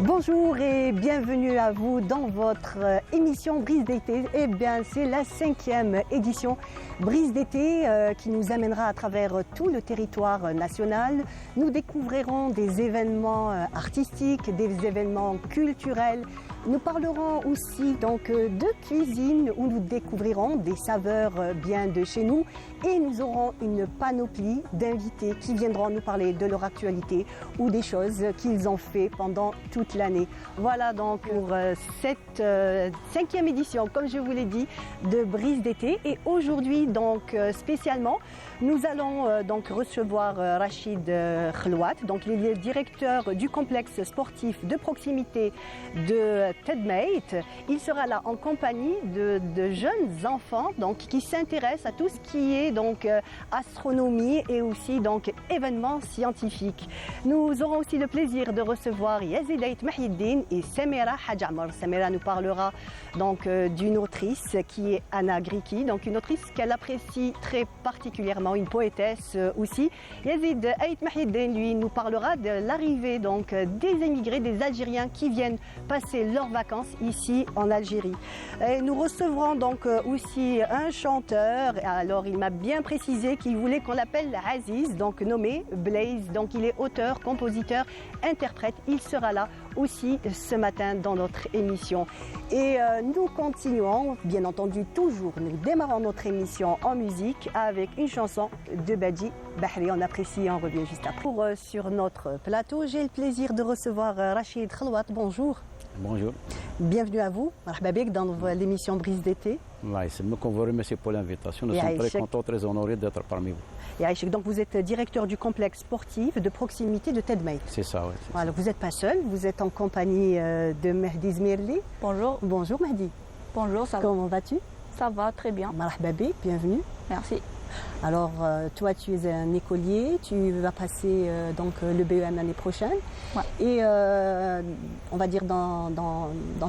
Bonjour et bienvenue à vous dans votre émission Brise d'été. Eh bien, c'est la 5e édition Brise d'été qui nous amènera à travers tout le territoire national. Nous découvrirons des événements artistiques, des événements culturels. Nous parlerons aussi donc de cuisine où nous découvrirons des saveurs bien de chez nous et nous aurons une panoplie d'invités qui viendront nous parler de leur actualité ou des choses qu'ils ont fait pendant toute l'année. Voilà donc pour cette 5e édition, comme je vous l'ai dit, de Brise d'été. Et aujourd'hui donc spécialement, nous allons donc recevoir Rachid Khelouat, donc il est le directeur du complexe sportif de proximité de TEDmate. Il sera là en compagnie de jeunes enfants donc, qui s'intéressent à tout ce qui est donc astronomie et aussi donc événements scientifiques. Nous aurons aussi le plaisir de recevoir Yazid Ait Mahiddin et Samira Hadjamar. Samira nous parlera donc d'une autrice qui est Anna Griki, donc une autrice qu'elle apprécie très particulièrement, une poétesse aussi. Yazid Ait Mahiddin, lui, nous parlera de l'arrivée donc des émigrés, des Algériens qui viennent passer leurs vacances ici en Algérie. Et nous recevrons donc aussi un chanteur. Alors il m'a bien précisé qu'il voulait qu'on l'appelle Aziz, donc nommé Blaze. Donc il est auteur, compositeur, interprète. Il sera là aussi ce matin dans notre émission. Et nous continuons, bien entendu toujours, nous démarrons notre émission en musique avec une chanson de Badji Bahri. On apprécie et on revient juste après. Sur notre plateau, j'ai le plaisir de recevoir Rachid Khelouat. Bonjour. Bonjour. Bienvenue à vous, marhaba bik, dans l'émission Brise d'été. Ouais, c'est nous qu'on vous remercie pour l'invitation. Nous sommes très contents, très honorés d'être parmi vous. Et Aïchek, donc vous êtes directeur du complexe sportif de proximité de TEDmate. C'est ça, oui. Voilà, vous n'êtes pas seul, vous êtes en compagnie de Mehdi Zmirli. Bonjour. Bonjour Mehdi. Bonjour, ça va. Comment vas-tu? Ça va, très bien. Marhaba bik, bienvenue. Merci. Alors, toi, tu es un écolier, tu vas passer donc le BEM l'année prochaine. Ouais. Et on va dire dans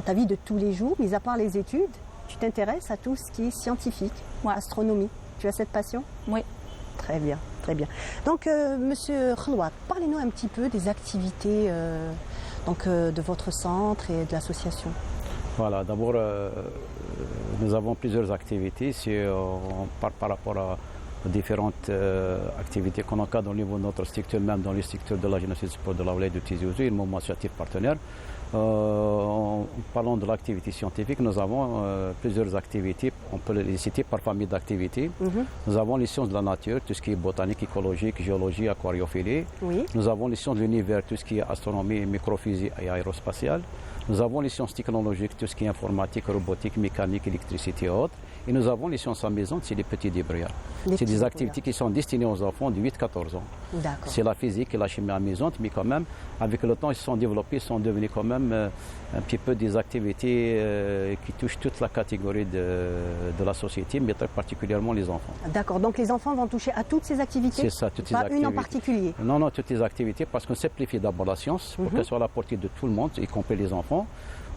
ta vie de tous les jours, mis à part les études, tu t'intéresses à tout ce qui est scientifique, astronomie. Tu as cette passion? Oui. Très bien, très bien. Donc, Monsieur Khelouat, parlez-nous un petit peu des activités de votre centre et de l'association. Voilà, d'abord, nous avons plusieurs activités. Si on part par rapport aux différentes activités qu'on encadre au niveau de notre structure, même dans les structures de la jeunesse et du sport de la Walaï de Tizi Ouzou, et le mouvement associatif partenaire. En parlant de l'activité scientifique, nous avons plusieurs activités, on peut les citer par famille d'activités. Nous avons les sciences de la nature, tout ce qui est botanique, écologique, géologie, aquariophilie. Oui. Nous avons les sciences de l'univers, tout ce qui est astronomie, microphysique et aérospatiale. Nous avons les sciences technologiques, tout ce qui est informatique, robotique, mécanique, électricité et autres. Et nous avons les sciences amusantes, c'est les petits débrouillards. C'est des activités qui sont destinées aux enfants de 8-14 ans. C'est la physique et la chimie amusante, mais quand même, avec le temps, ils se sont développés, ils sont devenus quand même un petit peu des activités qui touchent toute la catégorie de la société, mais très particulièrement les enfants. D'accord, donc les enfants vont toucher à toutes ces activités? C'est ça, toutes ces activités. Pas une en particulier? Non, non, toutes les activités, parce qu'on simplifie d'abord la science, pour qu'elle soit à la portée de tout le monde, y compris les enfants.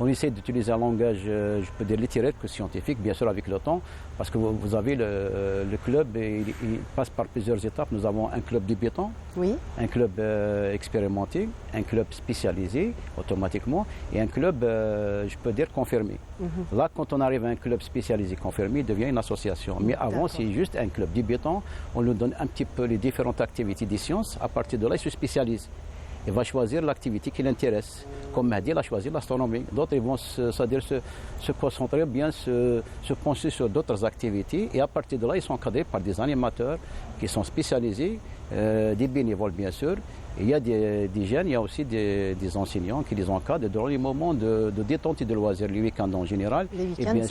On essaie d'utiliser un langage, je peux dire littéraire que scientifique, bien sûr avec le temps, parce que vous avez le club, il passe par plusieurs étapes. Nous avons un club débutant, oui. Un club expérimenté, un club spécialisé automatiquement, et un club, je peux dire, confirmé. Là, quand on arrive à un club spécialisé confirmé, il devient une association. Mais avant, c'est juste un club débutant. On lui donne un petit peu les différentes activités des sciences. À partir de là, il se spécialise. Il va choisir l'activité qui l'intéresse. Comme Mahdi, il a choisi l'astronomie. D'autres ils vont se concentrer bien, se pencher sur d'autres activités. Et à partir de là, ils sont encadrés par des animateurs qui sont spécialisés, des bénévoles bien sûr. Et il y a des jeunes, il y a aussi des enseignants qui les encadrent dans les moments de détente et de loisirs, les week-ends en général. Les week-ends,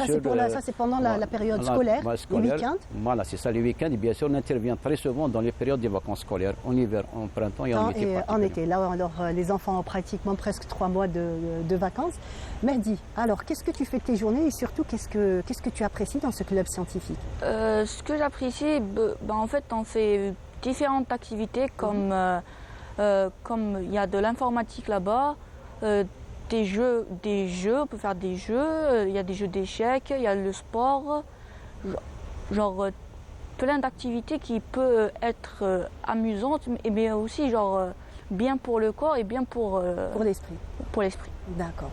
ça c'est pendant la période scolaire, les week-ends. Voilà, c'est ça, les week-ends. Et bien sûr, on intervient très souvent dans les périodes des vacances scolaires, en hiver, en printemps et en été. En été, là, alors les enfants ont pratiquement presque 3 mois de vacances. Mehdi, alors qu'est-ce que tu fais de tes journées et surtout qu'est-ce que tu apprécies dans ce club scientifique? Ce que j'apprécie, en fait, on fait différentes activités comme il y a de l'informatique là-bas, des jeux, on peut faire des jeux, il y a des jeux d'échecs, il y a le sport, genre plein d'activités qui peuvent être amusantes, mais aussi genre bien pour le corps et bien pour l'esprit. pour l'esprit. D'accord.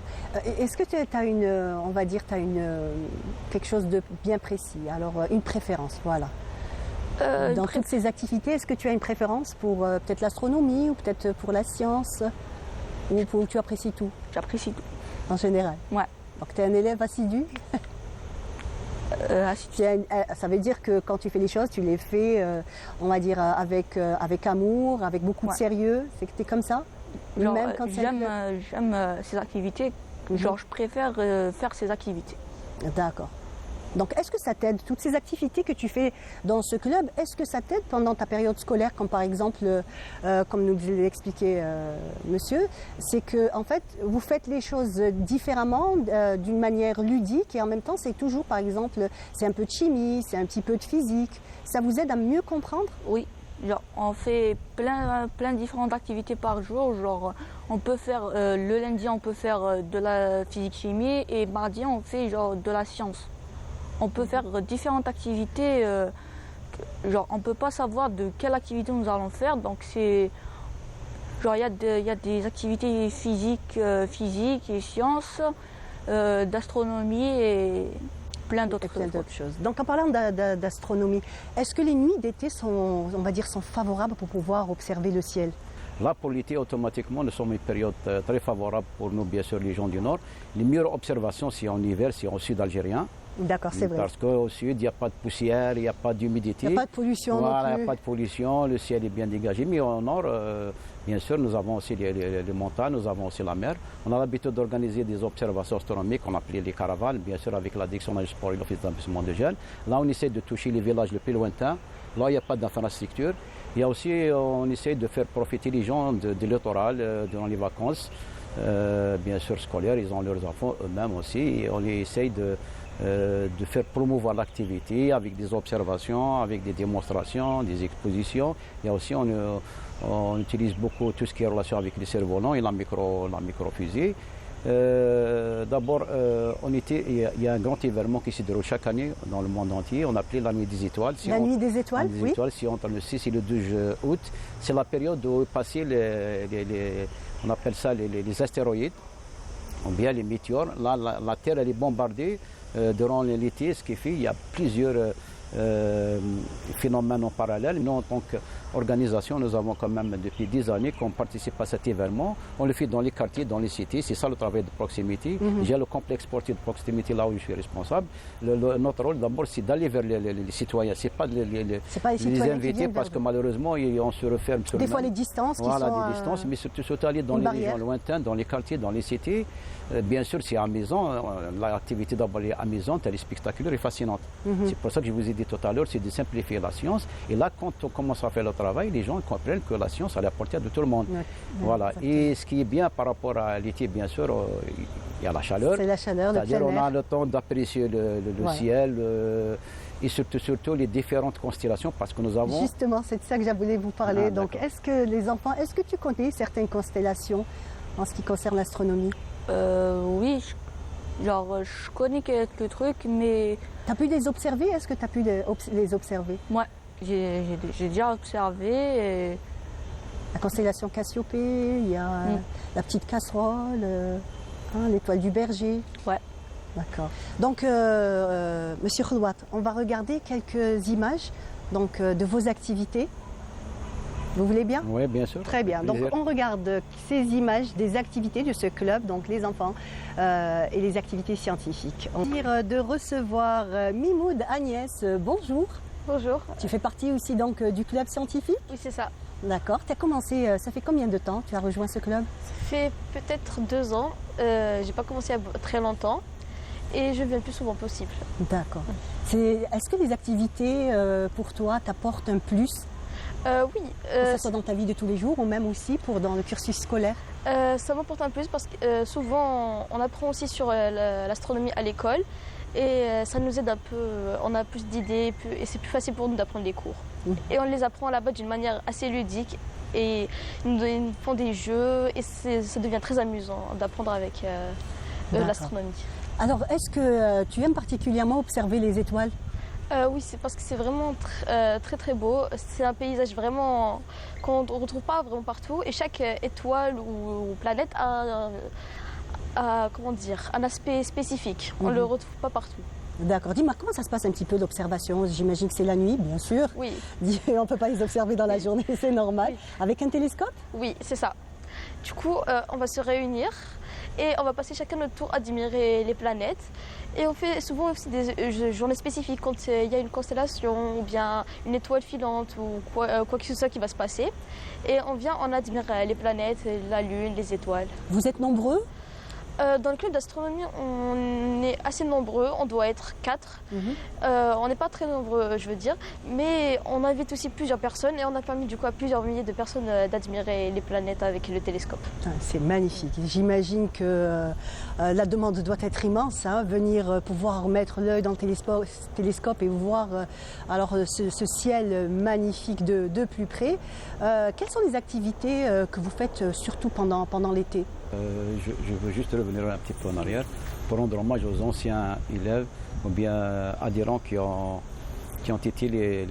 Est-ce que tu as une, on va dire, quelque chose de bien précis? Alors, une préférence, voilà. Dans toutes ces activités, est-ce que tu as une préférence pour peut-être l'astronomie ou peut-être pour la science? Ou tu apprécies tout, J'apprécie tout. en général? Ouais. Donc, tu es un élève assidu? Assidu. Ça veut dire que quand tu fais les choses, tu les fais, on va dire, avec amour, avec beaucoup de Ouais. sérieux. C'est que tu es comme ça? Genre, Même quand c'est j'aime ces activités. Genre, je préfère faire ces activités. D'accord. Donc, est-ce que ça t'aide, toutes ces activités que tu fais dans ce club, est-ce que ça t'aide pendant ta période scolaire, comme par exemple, comme nous l'a expliqué monsieur, c'est que en fait, vous faites les choses différemment, d'une manière ludique, et en même temps, c'est toujours, par exemple, c'est un peu de chimie, c'est un petit peu de physique. Ça vous aide à mieux comprendre? Oui. Genre, on fait plein de différentes activités par jour. Genre, on peut faire le lundi, on peut faire de la physique-chimie, et mardi, on fait genre de la science. On peut faire différentes activités. Genre, on peut pas savoir de quelle activité nous allons faire. Donc, c'est genre, il y a des activités physiques et sciences, d'astronomie et plein d'autres choses. Donc, en parlant d'astronomie, est-ce que les nuits d'été sont, on va dire, sont favorables pour pouvoir observer le ciel? Là, pour l'été, automatiquement, nous sommes une période très favorable pour nous, bien sûr, les gens du Nord. Les meilleures observations, c'est en hiver, c'est au sud algérien. D'accord, c'est vrai. Parce qu'au sud, il n'y a pas de poussière, il n'y a pas d'humidité. Il n'y a pas de pollution voilà, non il plus. n'y a pas de pollution, le ciel est bien dégagé. Mais au nord, bien sûr, nous avons aussi les montagnes, nous avons aussi la mer. On a l'habitude d'organiser des observations astronomiques qu'on appelait les caravanes, bien sûr, avec la direction du sport et l'office d'investissement de jeunes. Là, on essaie de toucher les villages les plus lointains. Là, il n'y a pas d'infrastructure. Il y a aussi, on essaie de faire profiter les gens de littoral durant les vacances. Bien sûr, scolaires, ils ont leurs enfants eux-mêmes aussi. Et on essaie de faire promouvoir l'activité avec des observations, avec des démonstrations, des expositions. Il y a aussi, on utilise beaucoup tout ce qui est en relation avec les cerfs-volants et la microfusée. D'abord, il y a un grand événement qui se déroule chaque année dans le monde entier. On appelait la Nuit des Étoiles. La Nuit des Étoiles, oui. C'est entre le 6 et le 12 août. C'est la période où passer on appelle ça les astéroïdes, ou bien les météores. Là, la Terre elle est bombardée durant l'été, ce qui fait qu'il y a plusieurs phénomènes en parallèle. Nous, en tant qu'organisation, nous avons quand même depuis 10 années qu'on participe à cet événement. On le fait dans les quartiers, dans les cités. C'est ça le travail de proximité. J'ai le complexe sportif de proximité là où je suis responsable. Notre rôle d'abord, c'est d'aller vers les citoyens. C'est pas de les inviter parce que malheureusement, on se referme sur des fois les distances qui sont... Voilà, des distances, mais surtout aller dans les régions lointaines, dans les quartiers, dans les cités. Bien sûr, c'est amusant. L'activité d'abord est amusante, elle est spectaculaire et fascinante. C'est pour ça que je vous ai dit tout à l'heure, c'est de simplifier la science. Et là, quand on commence à faire le travail, les gens comprennent que la science, elle est à la portée de tout le monde. Voilà. Et ce qui est bien par rapport à l'été, bien sûr, il y a la chaleur. C'est la chaleur, le C'est-à-dire on a le temps d'apprécier le ciel et surtout les différentes constellations parce que nous avons... Justement, c'est de ça que je voulais vous parler. Donc, est-ce que les enfants, est-ce que tu connais certaines constellations en ce qui concerne l'astronomie? Oui, je connais quelques trucs, mais... Tu as pu les observer? Est-ce que tu as pu les observer? Moi, j'ai déjà observé. Et... La constellation Cassiopée, il y a la petite casserole, l'étoile du berger. Ouais. D'accord. Donc, Monsieur Khoulouat, on va regarder quelques images donc, de vos activités. Vous voulez bien? Oui, bien sûr. Très bien. Donc, on regarde ces images des activités de ce club, donc les enfants et les activités scientifiques. On va de recevoir Mimoud Agnès. Bonjour. Bonjour. Tu fais partie aussi donc du club scientifique? Oui, c'est ça. D'accord. Tu as commencé, ça fait combien de temps tu as rejoint ce club? Ça fait peut-être 2 ans. J'ai pas commencé à très longtemps et je viens le plus souvent possible. D'accord. Est-ce que les activités pour toi t'apportent un plus? Oui. Que ce soit dans ta vie de tous les jours ou même aussi dans le cursus scolaire? Ça m'apporte un plus parce que souvent on apprend aussi sur l'astronomie à l'école et ça nous aide un peu. On a plus d'idées et c'est plus facile pour nous d'apprendre les cours. Et on les apprend là-bas d'une manière assez ludique et ils nous font des jeux et ça devient très amusant d'apprendre avec l'astronomie. Alors, est-ce que tu aimes particulièrement observer les étoiles? Oui, c'est parce que c'est vraiment très beau. C'est un paysage vraiment qu'on ne retrouve pas vraiment partout. Et chaque étoile ou planète a comment dire, un aspect spécifique. On ne le retrouve pas partout. D'accord. Dis-moi, comment ça se passe un petit peu l'observation? J'imagine que c'est la nuit, bien sûr. Oui, On ne peut pas les observer dans la journée, c'est normal. Oui. Avec un télescope? oui, c'est ça. Du coup, on va se réunir et on va passer chacun notre tour à admirer les planètes. Et on fait souvent aussi des journées spécifiques quand il y a une constellation ou bien une étoile filante ou quoi que ce soit qui va se passer. Et on admire les planètes, la Lune, les étoiles. Vous êtes nombreux? Dans le club d'astronomie, on est assez nombreux, on doit être 4. On n'est pas très nombreux, je veux dire, mais on invite aussi plusieurs personnes et on a permis du coup à plusieurs milliers de personnes d'admirer les planètes avec le télescope. C'est magnifique. J'imagine que la demande doit être immense, hein, venir pouvoir mettre l'œil dans le télescope et voir ce ciel magnifique de plus près. Quelles sont les activités que vous faites surtout pendant l'été? Je veux juste revenir un petit peu en arrière pour rendre hommage aux anciens élèves ou bien adhérents qui ont été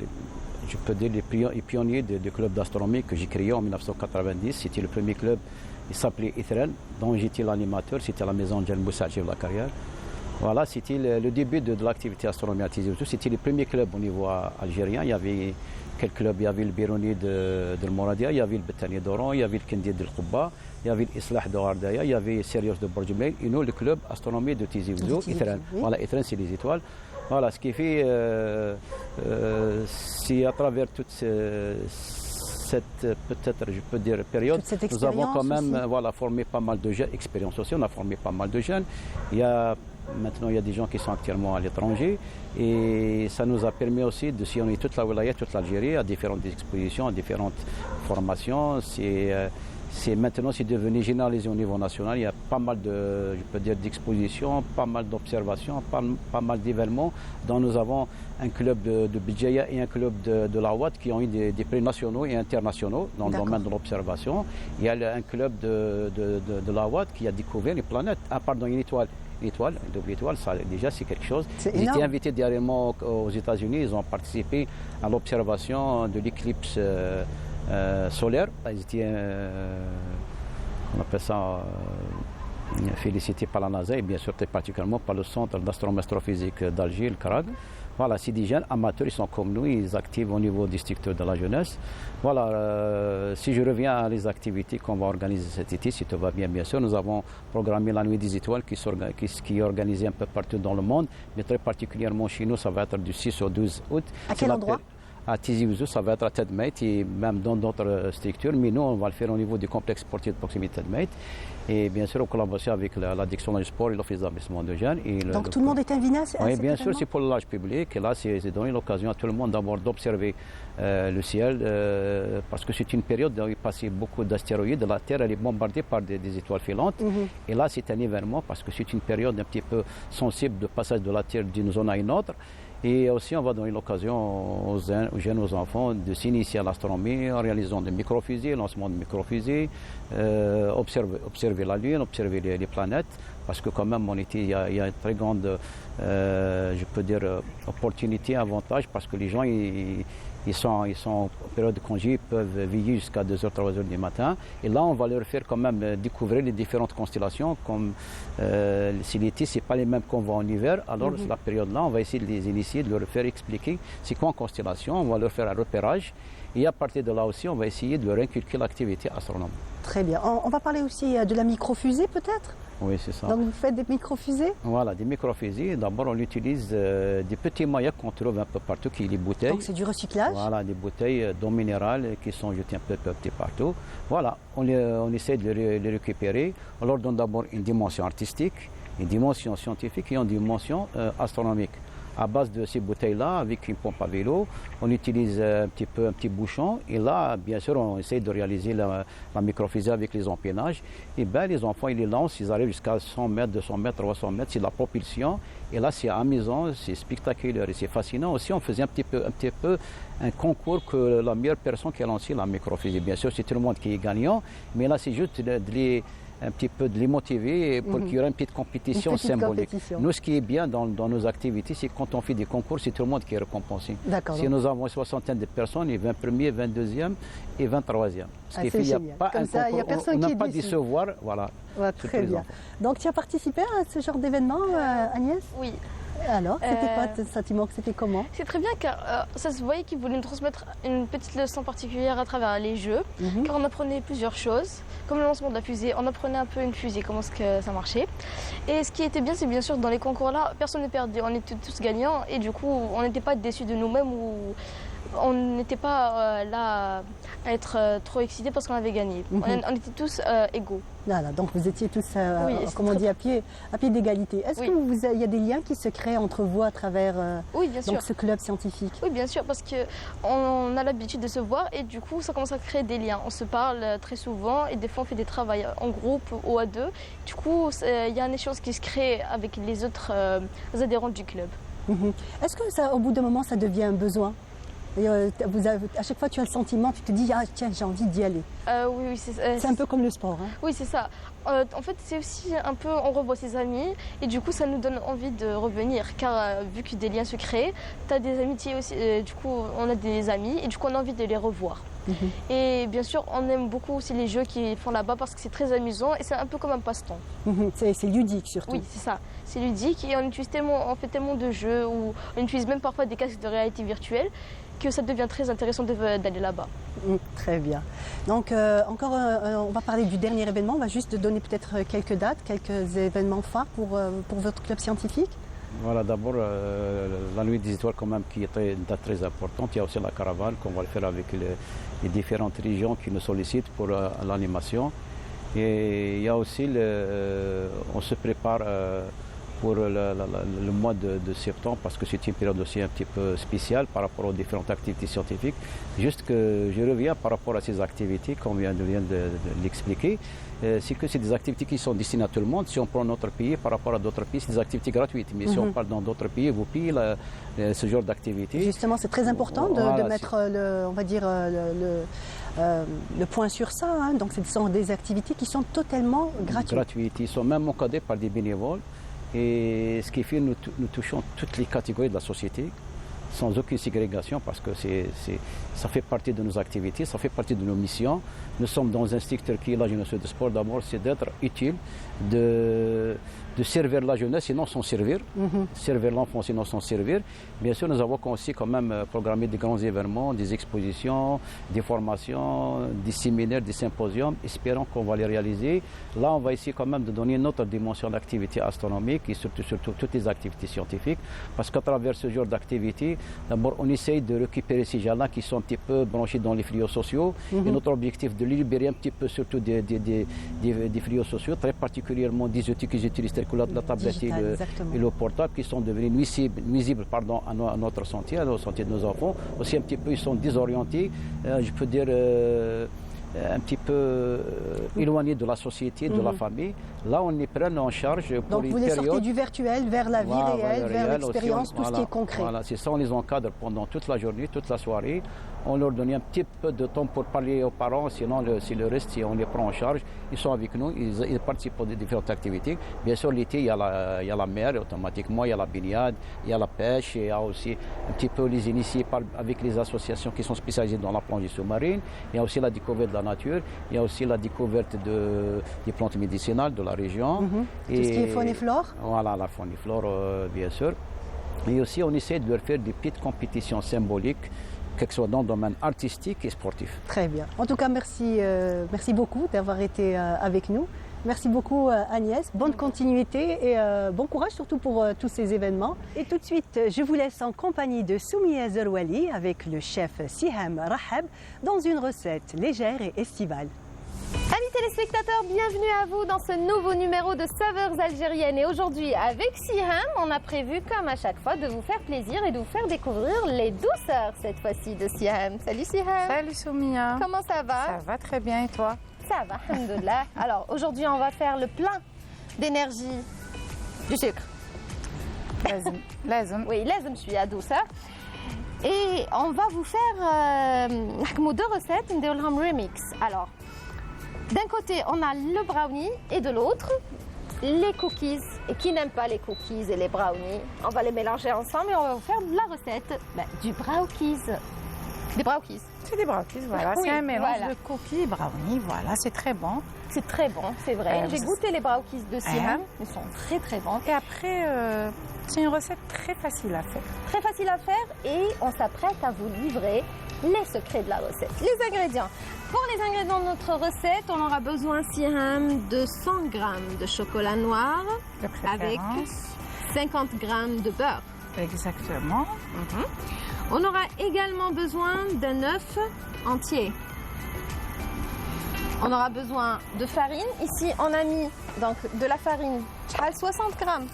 je peux dire les pionniers du club d'astronomie que j'ai créé en 1990. C'était le premier club, il s'appelait Ithran, dont j'étais l'animateur, c'était à la maison Jan Moussa la carrière. Voilà, c'était le début de l'activité astronomie à Tizi Ouzou. C'était le premier club au niveau algérien. Il y avait quel club? Il y avait le Biruni de Mouradia, il y avait le Betani d'Oran, il y avait le Kendi de Khouba, il y avait l'Islah de Ardaya, il y avait Sirius de Bourjemel, et nous, le club astronomie de Tizi Ouzou, Ithran. Oui. Voilà, Ithran, c'est les étoiles. Voilà, ce qui fait, c'est à travers toute cette, peut-être, je peux dire, période, nous avons quand même formé pas mal de jeunes, expérience aussi, on a formé pas mal de jeunes. Maintenant, il y a des gens qui sont actuellement à l'étranger et ça nous a permis aussi de sillonner toute la wilaya, toute l'Algérie, à différentes expositions, à différentes formations. Maintenant, c'est devenu généralisé au niveau national. Il y a pas mal d'expositions, pas mal d'observations, pas mal d'événements dont nous avons un club de Bidjaya et un club de la Ouad qui ont eu des prix nationaux et internationaux dans le domaine de l'observation. Il y a un club de la Ouad qui a découvert les planètes. Une étoile. Une double étoile, ça déjà c'est quelque chose. Ils étaient invités dernièrement aux États-Unis, ils ont participé à l'observation de l'éclipse solaire. Ils étaient, on appelle ça, félicités par la NASA et bien sûr particulièrement par le centre d'astroastrophysique d'Alger, le CRAG. Voilà, c'est des jeunes amateurs, ils sont comme nous, ils activent au niveau du secteur de la jeunesse. Voilà, si je reviens à les activités qu'on va organiser cet été, si tout va bien, bien sûr, nous avons programmé la Nuit des Étoiles qui est organisée un peu partout dans le monde, mais très particulièrement chez nous, ça va être du 6 au 12 août. À quel endroit? À Tizi Ouzou, ça va être à Tedmait et même dans d'autres structures, mais nous, on va le faire au niveau du complexe sportif de proximité de Tedmait. Et bien sûr, en collaboration avec la direction du sport et l'office d'établissement de jeunes. Donc tout le monde est invité à cet Oui, bien événement? sûr, c'est pour le large public. Et là, c'est donner l'occasion à tout le monde d'abord d'observer le ciel, parce que c'est une période où il passe beaucoup d'astéroïdes. La Terre, elle est bombardée par des étoiles filantes. Et là, c'est un événement parce que c'est une période un petit peu sensible de passage de la Terre d'une zone à une autre. Et aussi, on va donner l'occasion aux jeunes, aux enfants de s'initier à l'astronomie en réalisant des microfusées, lancement de microfusées, observer la Lune, observer les planètes, parce que quand même, il y a une très grande, je peux dire, opportunité, avantage, parce que les gens, ils sont en période de congé, ils peuvent veiller jusqu'à 2h, 3h du matin. Et là, on va leur faire quand même découvrir les différentes constellations. Comme si l'été, ce n'est pas les mêmes qu'on voit en hiver. Alors, la période-là, on va essayer de les initier, de leur faire expliquer c'est quoi une constellation. On va leur faire un repérage. Et à partir de là aussi, on va essayer de leur inculquer l'activité astronomique. Très bien. On va parler aussi de la microfusée, peut-être? Oui, c'est ça. Donc vous faites des microfusées? Voilà, des microfusées. D'abord, on utilise des petits maillots qu'on trouve un peu partout, qui sont les bouteilles. Donc c'est du recyclage? Voilà, des bouteilles d'eau minérale qui sont jetées un peu partout. Voilà, on essaie de les récupérer. On leur donne d'abord une dimension artistique, une dimension scientifique et une dimension astronomique. À base de ces bouteilles-là, avec une pompe à vélo, on utilise un petit bouchon. Et là, bien sûr, on essaie de réaliser la microfusée avec les empennages. Et bien, les enfants, ils les lancent, ils arrivent jusqu'à 100 mètres, 200 mètres, 300 mètres. C'est de la propulsion. Et là, c'est amusant, c'est spectaculaire et c'est fascinant. Aussi, on faisait un petit peu un concours que la meilleure personne qui a lancé la microfusée. Bien sûr, c'est tout le monde qui est gagnant. Mais là, c'est juste de un petit peu de les motiver pour qu'il y ait une petite compétition Une petite symbolique. compétition. Nous, ce qui est bien dans nos activités, c'est que quand on fait des concours, c'est tout le monde qui est récompensé. D'accord. Si nous avons une soixantaine de personnes, et 20 premiers, 22e et 23e. Ce qui fait qu'il n'y a génial. pas Comme un ça, il y a concours, personne on qui n'a est pas déçu. décevoir, voilà. Ouais, c'est très tous les bien. enfants. Donc, tu as participé à ce genre d'événement, Agnès? Oui. Alors, c'était quoi ton sentiment? C'était comment? C'est très bien car ça se voyait qu'ils voulaient nous transmettre une petite leçon particulière à travers les jeux, car on apprenait plusieurs choses, comme le lancement de la fusée, on apprenait un peu une fusée, comment est-ce que ça marchait. Et ce qui était bien, c'est bien sûr dans les concours là, personne n'est perdu, on était tous gagnants et du coup on n'était pas déçus de nous-mêmes ou on n'était pas là à être trop excités parce qu'on avait gagné. On était tous égaux. Voilà, donc vous étiez tous, Oui, comme on dit, à pied d'égalité. Est-ce Oui. qu'il y a des liens qui se créent entre vous à travers Oui, bien sûr. donc, ce club scientifique? Oui, bien sûr, parce qu'on a l'habitude de se voir et du coup, ça commence à créer des liens. On se parle très souvent et des fois, on fait des travaux en groupe ou à deux. Du coup, il y a un échange qui se crée avec les autres adhérents du club. Est-ce que ça, au bout d'un moment, ça devient un besoin? Et, à chaque fois, tu as le sentiment, tu te dis, ah tiens, j'ai envie d'y aller. Oui, C'est un peu comme le sport. Hein. Oui, c'est ça. En fait, c'est aussi un peu, on revoit ses amis et du coup, ça nous donne envie de revenir car vu que des liens se créent, tu as des amitiés aussi, du coup, on a des amis et du coup, on a envie de les revoir. Et bien sûr, on aime beaucoup aussi les jeux qu'ils font là-bas parce que c'est très amusant et c'est un peu comme un passe-temps. C'est ludique surtout. Oui, c'est ça. C'est ludique et on fait tellement de jeux ou on utilise même parfois des casques de réalité virtuelle que ça devient très intéressant d'aller là-bas. Très bien. Donc on va parler du dernier événement. On va juste donner peut-être quelques dates, quelques événements phares pour votre club scientifique. Voilà, d'abord, la nuit des étoiles, quand même, qui est une date très importante. Il y a aussi la caravane qu'on va le faire avec les différentes régions qui nous sollicitent pour l'animation. Et il y a aussi, on se prépare pour le mois de septembre parce que c'est une période aussi un petit peu spéciale par rapport aux différentes activités scientifiques. Juste que je reviens par rapport à ces activités, comme vient de l'expliquer, c'est que c'est des activités qui sont destinées à tout le monde. Si on prend notre pays par rapport à d'autres pays, c'est des activités gratuites. Mais si on parle dans d'autres pays, vous payez ce genre d'activités. Justement, c'est très important de mettre le point sur ça. Hein. Donc, ce sont des activités qui sont totalement gratuites. Ils sont même encadrés par des bénévoles. Et ce qui fait que nous touchons toutes les catégories de la société sans aucune ségrégation parce que ça fait partie de nos activités, ça fait partie de nos missions. Nous sommes dans un secteur qui est la jeunesse de sport. D'abord, c'est d'être utile, de servir la jeunesse, sinon s'en servir, servir l'enfant, sinon s'en servir. Bien sûr, nous avons aussi quand même programmé des grands événements, des expositions, des formations, des séminaires, des symposiums. Espérons qu'on va les réaliser. Là, on va essayer quand même de donner une autre dimension d'activité astronomique et surtout toutes les activités scientifiques. Parce qu'à travers ce genre d'activité, d'abord, on essaye de récupérer ces gens-là qui sont un petit peu branchés dans les fléaux sociaux. Et notre objectif de les libérer un petit peu surtout des fléaux sociaux, très particulièrement des outils qu'ils utilisent que la tablette et le portable qui sont devenus nuisibles à notre santé, à la santé de nos enfants. Aussi un petit peu, ils sont désorientés, je peux dire un petit peu éloignés de la société, de la famille. Là, on les prend en charge pour donc une vous les période. sortez du virtuel vers la vie réelle, vers l'expérience, tout ce qui est concret. Voilà, c'est ça, on les encadre pendant toute la journée, toute la soirée. On leur donne un petit peu de temps pour parler aux parents, sinon c'est le reste, on les prend en charge. Ils sont avec nous, ils participent à différentes activités. Bien sûr, l'été, il y a la mer, automatiquement, il y a la baignade, il y a la pêche, il y a aussi un petit peu les initiés avec les associations qui sont spécialisées dans la plongée sous-marine. Il y a aussi la découverte de la nature, il y a aussi la découverte des plantes médicinales de la région. Tout ce qui est faune et flore. Voilà, la faune et flore, bien sûr. Et aussi, on essaie de leur faire des petites compétitions symboliques, que ce soit dans le domaine artistique et sportif. Très bien. En tout cas, merci beaucoup d'avoir été avec nous. Merci beaucoup Agnès. Bonne continuité et bon courage surtout pour tous ces événements. Et tout de suite, je vous laisse en compagnie de Soumia Zerouali avec le chef Siham Rahab dans une recette légère et estivale. Amis téléspectateurs, bienvenue à vous dans ce nouveau numéro de Saveurs algériennes. Et aujourd'hui, avec Siham, on a prévu, comme à chaque fois, de vous faire plaisir et de vous faire découvrir les douceurs, cette fois-ci, de Siham. Salut Siham. Salut Soumia. Comment ça va? Ça va très bien et toi? Ça va, alhamdoulilah. Alors, aujourd'hui, on va faire le plein d'énergie du sucre. Lazim. Oui, lazim, je suis à douceur. Et on va vous faire deux recettes, une remix. Alors, D'un côté, on a le brownie et de l'autre, les cookies. Et qui n'aime pas les cookies et les brownies? On va les mélanger ensemble et on va vous faire la recette du browkies. Des browkies. C'est des brownies, voilà. Oui, C'est un mélange voilà. de cookies et brownies, voilà, c'est très bon. C'est très bon, c'est vrai. J'ai vous- goûté les browkies de Siam. Ils sont très très bons. Et après, c'est une recette très facile à faire. Très facile à faire et on s'apprête à vous livrer les secrets de la recette. Les ingrédients. Pour les ingrédients de notre recette, on aura besoin, Siam, de 100 g de chocolat noir De avec préférence. 50 g de beurre. Exactement. On aura également besoin d'un œuf entier. On aura besoin de farine. Ici, on a mis donc de la farine, 60 grammes.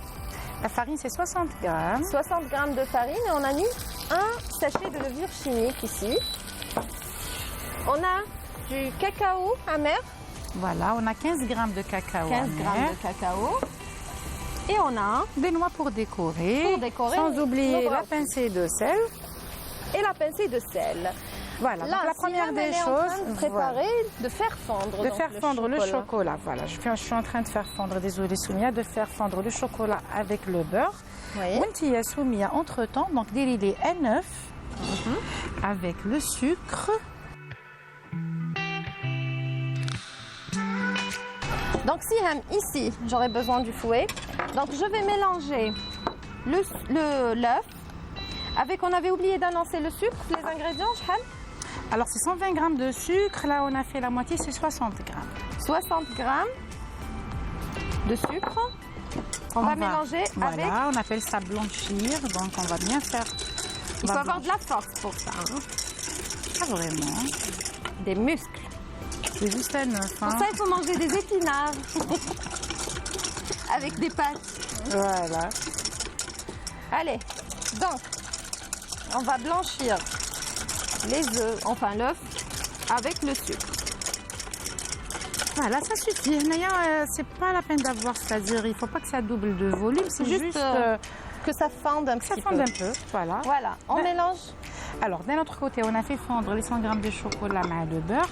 La farine, c'est 60 grammes. 60 grammes de farine et on a mis un sachet de levure chimique ici. On a du cacao amer, Voilà, on a 15 grammes de cacao 15 amer. grammes de cacao. Et on a Des noix pour décorer. Pour décorer Sans nos oublier la brownies. pincée de sel. et la pincée de sel. Voilà, Là, donc la première Siam, des elle est en train choses, de préparer, de faire fondre. de donc, faire fondre le chocolat. Voilà, je suis en train de faire fondre, désolée Soumia, de faire fondre le chocolat avec le beurre. Oui. Wanti ya Soumia, entre-temps, donc délire un œuf avec le sucre. Donc Siam, ici, j'aurai besoin du fouet. Donc je vais mélanger l'œuf avec, on avait oublié d'annoncer le sucre, les ingrédients, Shahal, Alors c'est 120 grammes de sucre, là on a fait la moitié, c'est 60 grammes. 60 grammes de sucre. On va mélanger avec... Voilà, on appelle ça blanchir, donc on va bien faire. Il faut avoir de la force pour ça, hein. Pas vraiment, Des muscles. c'est juste un œuf. Pour hein. ça, il faut manger des épinards. Avec des pâtes. Voilà. Allez, donc, on va blanchir les œufs, enfin l'œuf, avec le sucre. Voilà, ça suffit. D'ailleurs, c'est pas la peine d'avoir, c'est-à-dire, il faut pas que ça double de volume, c'est Juste, juste, Que ça fende un ça petit fonde peu. un peu. Voilà. Voilà, on Ben, mélange. Alors, d'un autre côté, on a fait fondre les 100 grammes de chocolat avec le beurre.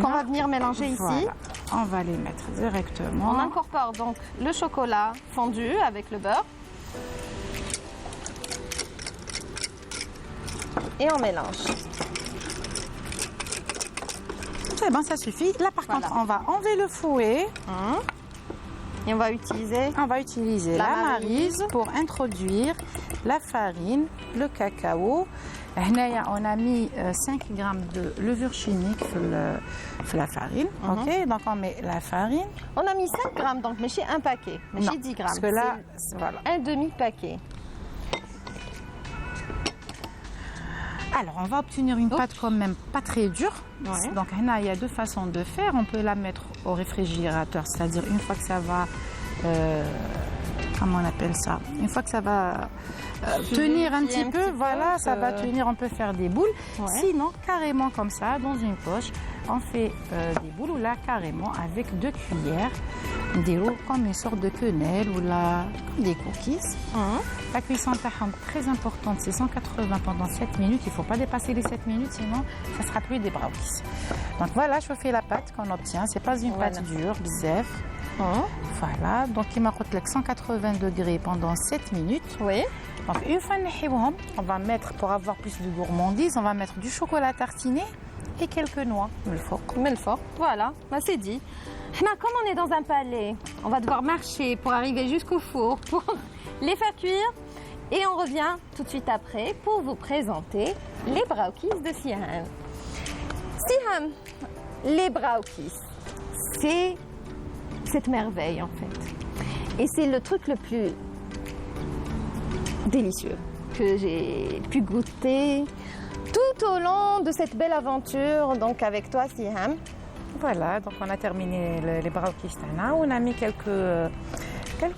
Qu'on va venir mélanger ici. Voilà. On va les mettre directement. On incorpore donc le chocolat fondu avec le beurre. Et on mélange. C'est bon, ça suffit. Là, par Voilà. contre, on va enlever le fouet. Et on va utiliser On va utiliser La la maryse. maryse pour introduire la farine, le cacao. Là, on a mis 5 grammes de levure chimique sur la farine. Ok, donc on met la farine. On a mis 5 grammes, donc mais chez un paquet. Mais Non, chez 10 grammes. parce que là, voilà. c'est un demi-paquet. Alors, on va obtenir une pâte quand même pas très dure. Ouais. Donc, il y a deux façons de faire. On peut la mettre au réfrigérateur, c'est-à-dire une fois que ça va... comment on appelle ça? Une fois que ça va tenir un petit peu, voilà, ça va tenir, on peut faire des boules. Ouais. Sinon, carrément comme ça, dans une poche, on fait des boules ou là, carrément, avec 2 cuillères d'eau, comme une sorte de quenelle ou là, comme des cookies. La cuisson très importante, c'est 180 pendant 7 minutes. Il ne faut pas dépasser les 7 minutes, sinon ça sera plus des brownies. Donc voilà, chauffer la pâte qu'on obtient. C'est pas une pâte dure, bzef. Voilà, donc il m'a coûté 180 degrés pendant 7 minutes. Oui. Donc une fois نحيوهم, on va mettre, pour avoir plus de gourmandise, on va mettre du chocolat tartiné et quelques noix. Mais le fort. Voilà, bah, c'est dit. Hna, comme on est dans un palais, on va devoir marcher pour arriver jusqu'au four, pour les faire cuire. Et on revient tout de suite après pour vous présenter les browkies de Siam. Siam, les browkies, c'est cette merveille en fait. Et c'est le truc le plus délicieux que j'ai pu goûter tout au long de cette belle aventure donc avec toi Siam. Voilà, donc on a terminé les brownies Tana. On a mis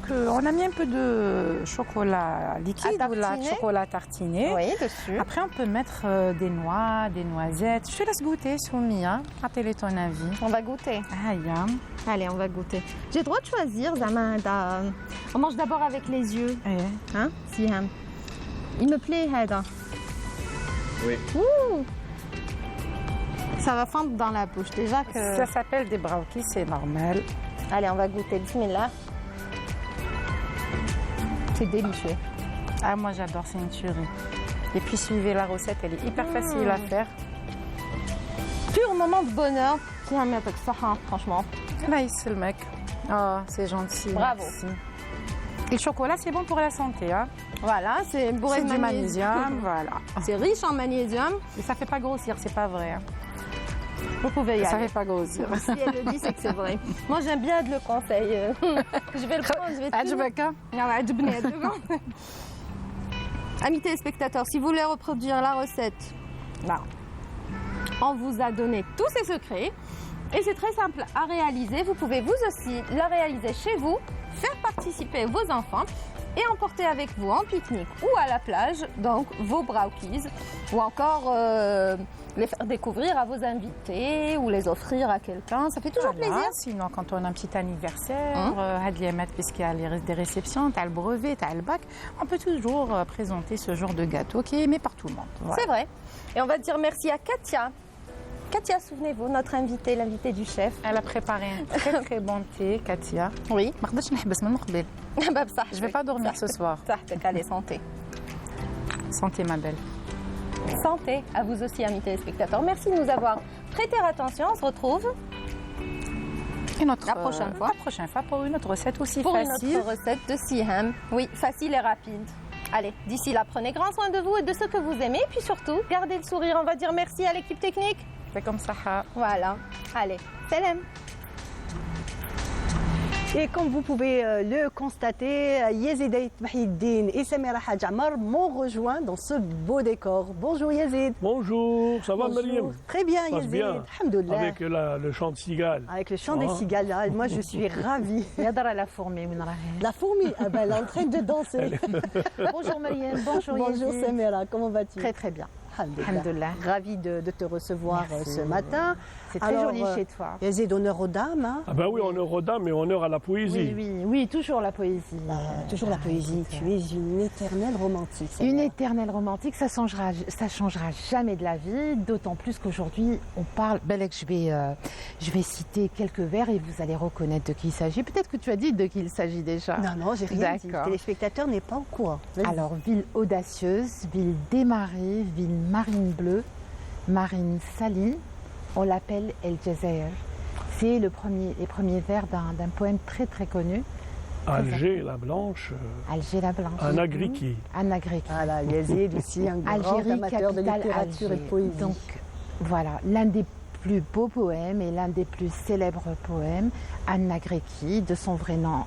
on a mis un peu de chocolat liquide À ou là, tartiner. chocolat tartiné. Oui, dessus. Après, on peut mettre des noix, des noisettes. Je te laisse goûter, Soumia. Rappelez ton avis. On va goûter. Ah, yam. Allez, on va goûter. J'ai le droit de choisir, Zamanda. On mange d'abord avec les yeux, Eh. hein, Siam. Il me plaît, Hada. Oui. Ouh. Ça va fondre dans la bouche. Déjà que... Ça s'appelle des brownies, c'est normal. Allez, on va goûter. Bismillah. C'est délicieux. Ah, moi j'adore, c'est une tuerie. Et puis suivez la recette, elle est hyper facile à faire. Pur moment de bonheur. Tiens, mais avec ça, hein, franchement. Là, c'est le mec. Oh, c'est gentil. Bravo. Merci. Et le chocolat, c'est bon pour la santé. Hein. Voilà, c'est bourré C'est de du magnésium. magnésium, voilà. C'est riche en magnésium. Et ça fait pas grossir, c'est pas vrai. Hein. Vous pouvez y Ça aller. fait pas grossir. Si elle le dit, c'est que c'est vrai. Moi, j'aime bien le conseil. Je vais le prendre, je vais Ah, tout- je veux qu'un. يلا عجبني عجبكم. Amis téléspectateurs, si vous voulez reproduire la recette, là, on vous a donné tous ces secrets et c'est très simple à réaliser. Vous pouvez vous aussi la réaliser chez vous, faire participer vos enfants et emporter avec vous en pique-nique ou à la plage, donc vos brownies, ou encore les faire découvrir à vos invités ou les offrir à quelqu'un. Ça fait toujours Voilà. plaisir. Sinon, quand on a un petit anniversaire, Hein puisqu'il y a des réceptions, tu as le brevet, tu as le bac, on peut toujours présenter ce genre de gâteau qui est aimé par tout le monde. Voilà. C'est vrai. Et on va dire merci à Katia. Katia, souvenez-vous, notre invitée, l'invitée du chef. Elle a préparé un très très bon thé, Katia. Oui. ما قدرتش نحبس من قبل. Je vais pas dormir ce soir. صحتك, allez, santé. Santé, ma belle. Santé à vous aussi, amis téléspectateurs. Merci de nous avoir prêté attention. On se retrouve Et notre, La prochaine fois. La prochaine fois pour une autre recette aussi pour une facile. autre recette de Siham. Oui, facile et rapide. Allez, d'ici là, prenez grand soin de vous et de ceux que vous aimez. Et puis surtout, gardez le sourire. On va dire merci à l'équipe technique. C'est comme ça. Voilà. Allez, salam. Et comme vous pouvez le constater, Yazid Mahiddin et Samira Hadjamar m'ont rejoint dans ce beau décor. Bonjour Yazid. Bonjour, ça va Bonjour. Mariam? Très bien Ça passe Yazid. bien. Alhamdoulilah. Avec le chant de cigale. Avec le chant des cigales, là, moi je suis ravie. يقدر la fourmi من راهي. La fourmi, ah ben, elle est en train de danser. Bonjour Mariam. Bonjour Bonjour Yazid. Samira, comment vas-tu? Très très bien. Alhamdoulilah. Ravie de te recevoir Merci. ce matin. C'est très Alors, joli chez toi. Yazid, honneur aux dames. Hein. Ah ben oui, honneur aux dames et honneur à la poésie. Oui, toujours la poésie. Toujours la poésie, tu es une éternelle romantique. Une Samira. éternelle romantique, ça changera jamais de la vie, d'autant plus qu'aujourd'hui on parle. Belek, je vais citer quelques vers et vous allez reconnaître de qui il s'agit. Peut-être que tu as dit de qui il s'agit déjà. Non, j'ai rien dit. Le D'accord. téléspectateur n'est pas au courant. Vas-y. Alors, ville audacieuse, ville démarrée, ville marine bleue, marine saline, on l'appelle El Jazair. C'est les premiers vers d'un poème très très connu, Alger la blanche, Alger la Blanche. Anna Griki. Anna Greki. Voilà, Yazid aussi, un grand Algérie, amateur de capitale littérature et de Alger. poésie. Donc voilà, l'un des plus beaux poèmes et l'un des plus célèbres poèmes, Anna Greki, de son vrai nom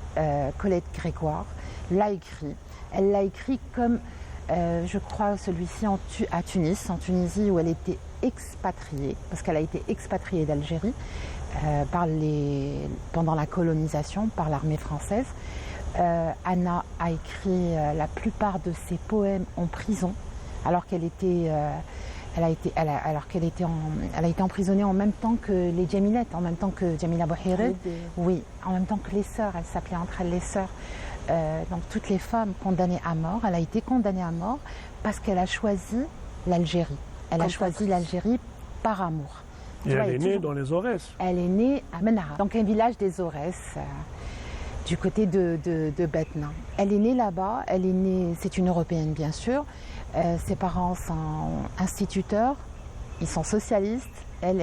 Colette Grégoire, l'a écrit. Elle l'a écrit comme, je crois, celui-ci à Tunis, en Tunisie, où elle était expatriée, parce qu'elle a été expatriée d'Algérie pendant la colonisation par l'armée française. Anna a écrit la plupart de ses poèmes en prison, alors qu'elle elle a été emprisonnée en même temps que les Djamilettes, en même temps que Djamila Bouhired. Oui, en même temps que les sœurs, elles s'appelaient entre elles les sœurs. Donc toutes les femmes condamnées à mort, elle a été condamnée à mort parce qu'elle a choisi l'Algérie. Elle a choisi l'Algérie par amour. Et Tu vois, elle est il y a née toujours- dans les Aurès. Elle est née à Menara, donc un village des Aurès, du côté de Betna. Elle est née là-bas, c'est une Européenne bien sûr. Ses parents sont instituteurs, ils sont socialistes. Elle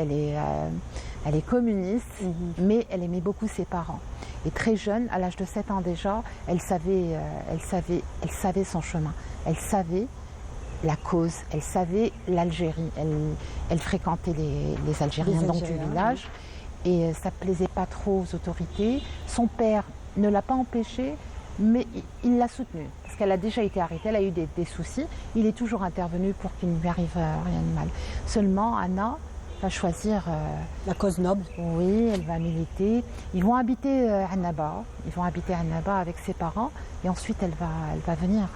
est communiste, mais elle aimait beaucoup ses parents. Et très jeune, à l'âge de 7 ans déjà, elle savait son chemin. Elle savait la cause, elle savait l'Algérie. Elle fréquentait les Algériens Les donc du Algériens, village. Et ça ne plaisait pas trop aux autorités. Son père ne l'a pas empêchée, mais il l'a soutenue. Parce qu'elle a déjà été arrêtée, elle a eu des soucis. Il est toujours intervenu pour qu'il ne lui arrive rien de mal. Seulement, Anna va choisir... La cause noble. Oui, elle va militer. Ils vont habiter à Annaba. Ils vont habiter à Annaba avec ses parents. Et ensuite, elle va venir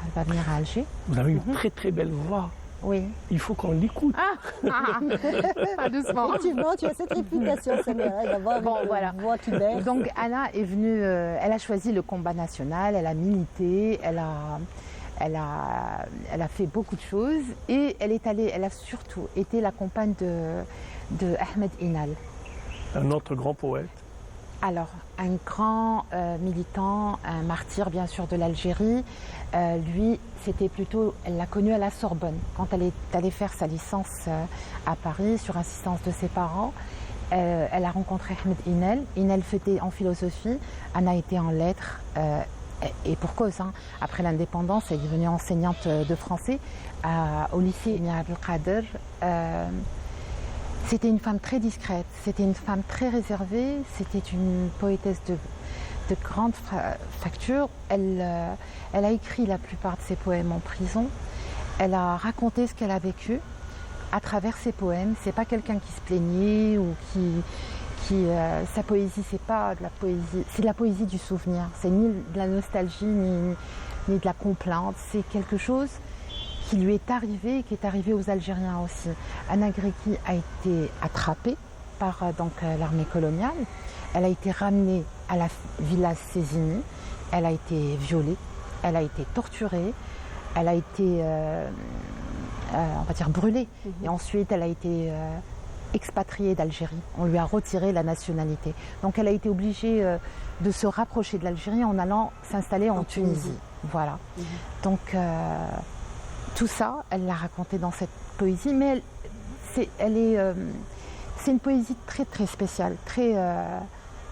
à Alger. Vous avez une très très belle voix. Oui. Il faut qu'on l'écoute. Pas doucement. Effectivement, tu as cette réputation, Samira, d'avoir Bon, une voilà. voix qui berce. Donc Anna est venue, elle a choisi le combat national, elle a milité, elle a fait beaucoup de choses et elle a surtout été la compagne de Ahmed Inal. Un autre grand poète. Alors, un grand militant, un martyr bien sûr de l'Algérie. Lui, c'était plutôt, elle l'a connu à la Sorbonne. Quand elle est allée faire sa licence à Paris, sur insistance de ses parents, elle a rencontré Ahmed Inal. Inal faisait en philosophie, Anna était en lettres, et pour cause. Hein. Après l'indépendance, elle est devenue enseignante de français au lycée Ibn Abdelkader. C'était une femme très discrète, c'était une femme très réservée, c'était une poétesse de grande facture. Elle a écrit la plupart de ses poèmes en prison. Elle a raconté ce qu'elle a vécu à travers ses poèmes. C'est pas quelqu'un qui se plaignait ou sa poésie, c'est pas de la poésie, c'est de la poésie du souvenir. C'est ni de la nostalgie ni de la complainte. C'est quelque chose qui lui est arrivé et qui est arrivé aux Algériens aussi. Anna Greki a été attrapée par l'armée coloniale. Elle a été ramenée à la villa Sézigny. Elle a été violée. Elle a été torturée. Elle a été, on va dire, brûlée. Et ensuite, elle a été expatriée d'Algérie. On lui a retiré la nationalité. Donc, elle a été obligée de se rapprocher de l'Algérie en allant s'installer en Tunisie. Voilà. Donc, tout ça, elle l'a raconté dans cette poésie, mais c'est une poésie très très spéciale, très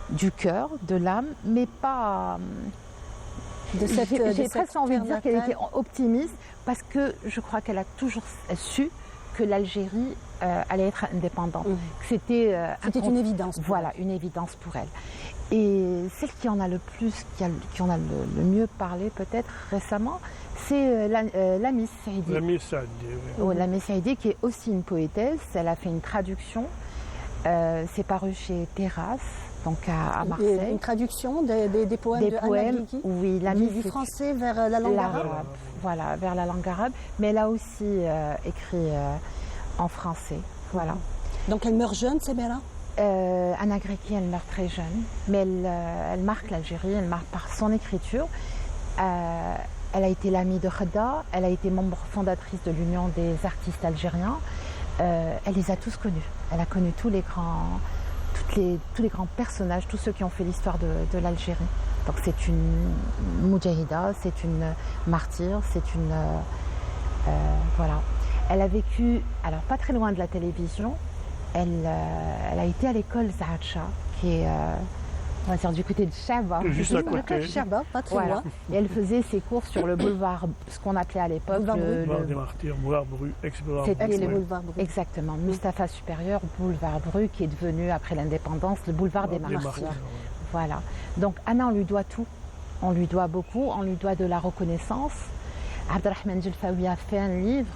du cœur, de l'âme, mais pas. J'ai presque envie de dire qu'elle était optimiste, parce que je crois qu'elle a toujours su que l'Algérie allait être indépendante. C'était une évidence. Voilà, une évidence pour elle. Et celle qui en a le plus, qui en a le mieux parlé peut-être récemment, c'est Lamis Saïdi. Lamis Saïdi, oui. Lamis Saïdi, qui est aussi une poétesse. Elle a fait une traduction. C'est paru chez Terrasse, donc à Marseille. Une traduction des poèmes de Anna Greki. Oui, du français vers la langue arabe. Voilà, vers la langue arabe. Mais elle a aussi écrit en français. Voilà. Donc elle meurt jeune, c'est bien là. Anna Greki, elle meurt très jeune, mais elle marque l'Algérie, elle marque par son écriture. Elle a été l'amie de Khada, elle a été membre fondatrice de l'Union des artistes algériens. Elle les a tous connus. Elle a connu tous les grands personnages, tous ceux qui ont fait l'histoire de l'Algérie. Donc c'est une moudjahida, c'est une martyre, c'est une... voilà. Elle a vécu, alors pas très loin de la télévision. Elle a été à l'école Zahacha, qui est, on va dire, du côté de Cherba. Juste à côté. Cherba, pas très loin. Et elle faisait ses cours sur le boulevard, ce qu'on appelait à l'époque boulevard des Martyrs, boulevard Bru, ex-boulevard Bru. C'était le boulevard Bru. Exactement, Mustapha Supérieur, boulevard Bru, qui est devenu, après l'indépendance, le boulevard des Martyrs. Voilà. Donc Anna, on lui doit tout. On lui doit beaucoup, on lui doit de la reconnaissance. Abdelrahman Djelfaoui a fait un livre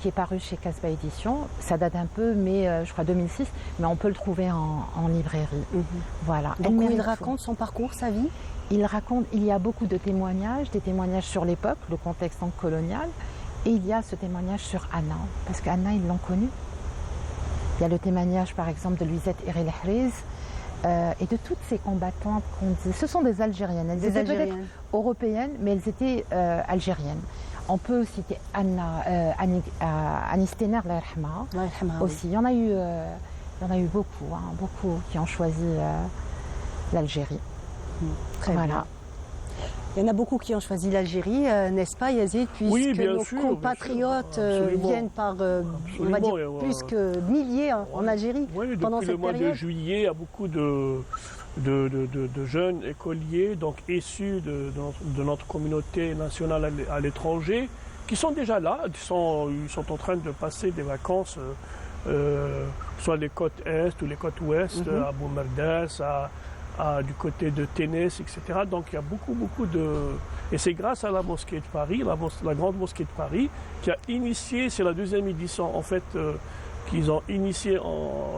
qui est paru chez Casbah Édition. Ça date un peu, mais je crois 2006, mais on peut le trouver en librairie. Voilà. Donc il raconte son parcours, sa vie. Il y a beaucoup de témoignages, des témoignages sur l'époque, le contexte colonial, et il y a ce témoignage sur Anna, parce qu'Anna, ils l'ont connue. Il y a le témoignage, par exemple, de Louisette Erel-Hriz, et de toutes ces combattantes qu'on dit. Ce sont des Algériennes. Elles étaient peut-être européennes, mais elles étaient algériennes. On peut citer Anis Tener, aussi. Il y en a eu beaucoup qui ont choisi l'Algérie. Très bien. Il y en a beaucoup qui ont choisi l'Algérie, n'est-ce pas Yazid, puisque nos compatriotes viennent par, on va dire, plus que milliers en Algérie pendant cette période. Depuis le mois de juillet, il y a beaucoup de jeunes écoliers, donc issus de notre communauté nationale à l'étranger, qui sont déjà là, ils sont en train de passer des vacances, soit les côtes est ou les côtes ouest, à Boumerdes, du côté de Ténès, etc. Donc il y a beaucoup de... Et c'est grâce à la mosquée de Paris, la grande mosquée de Paris, qui a initié, c'est la deuxième édition en fait, qu'ils ont initié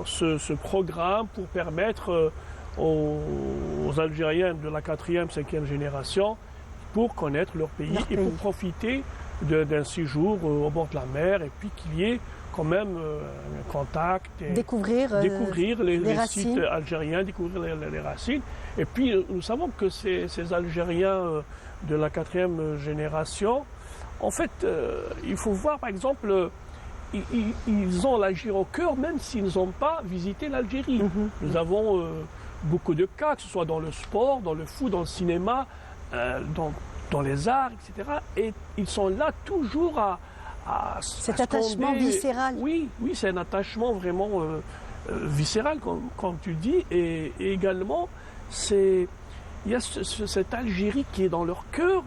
ce programme pour permettre aux Algériens de la 4e, 5e génération pour connaître leur pays et pour profiter d'un séjour au bord de la mer et puis qu'il y ait quand même un contact et découvrir les sites algériens, découvrir les racines. Et puis nous savons que ces Algériens de la 4e génération, en fait, il faut voir par exemple ils ont l'Algérie au cœur, même s'ils n'ont pas visité l'Algérie. Nous avons beaucoup de cas, que ce soit dans le sport, dans le foot, dans le cinéma, dans les arts, etc. Et ils sont là toujours à Cet à attachement sconder. viscéral. Oui, c'est un attachement vraiment viscéral, comme tu dis. Et également, il y a cette Algérie qui est dans leur cœur.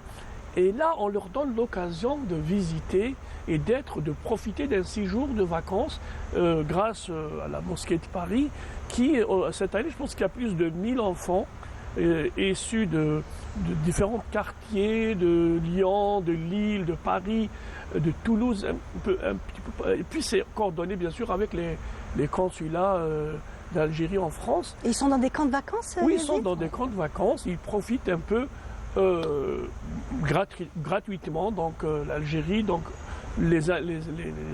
Et là, on leur donne l'occasion de visiter et de profiter d'un séjour de vacances grâce à la mosquée de Paris, qui, cette année, je pense qu'il y a plus de 1000 enfants issus de différents quartiers, de Lyon, de Lille, de Paris, de Toulouse, un petit peu. Et puis c'est coordonné, bien sûr, avec les consulats d'Algérie en France. Et ils sont dans des camps de vacances? Oui, ils Yazid sont dans des camps de vacances, ils profitent un peu gratuitement, donc l'Algérie les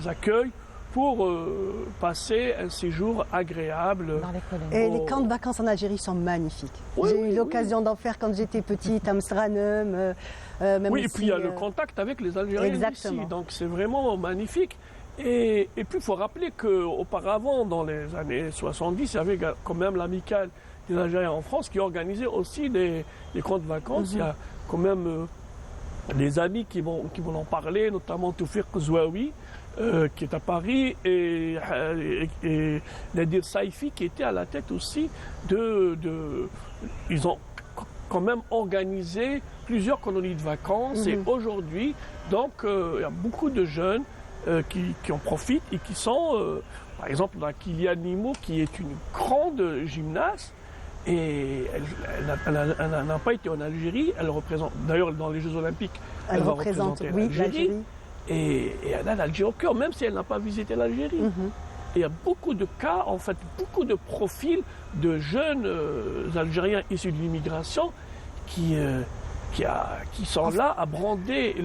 accueille pour passer un séjour agréable. Dans les colonies. Et les camps de vacances en Algérie sont magnifiques. Oui, J'ai oui, eu l'occasion d'en faire quand j'étais petite, à Amsterdam. Même Oui, et aussi, puis il y a le contact avec les Algériens Exactement. ici, donc c'est vraiment magnifique. Et puis il faut rappeler qu'auparavant, dans les années 70, il y avait quand même l'amicale des Algériens en France qui organisait aussi des camps de vacances. Il y a quand même des amis qui vont en parler, notamment Toufiq Zouaoui, qui est à Paris, et Nadir Saifi, qui était à la tête aussi ils ont quand même organisé plusieurs colonies de vacances. Et aujourd'hui, donc, il y a beaucoup de jeunes qui en profitent et qui sont, par exemple, Kylian Nimo, qui est une grande gymnaste. Et elle n'a pas été en Algérie, elle représente, d'ailleurs dans les Jeux Olympiques, elle va représente, représenter oui, l'Algérie. l'Algérie. Et elle a l'Algérie au cœur, même si elle n'a pas visité l'Algérie. Et il y a beaucoup de cas, en fait, beaucoup de profils de jeunes Algériens issus de l'immigration qui sont là à brander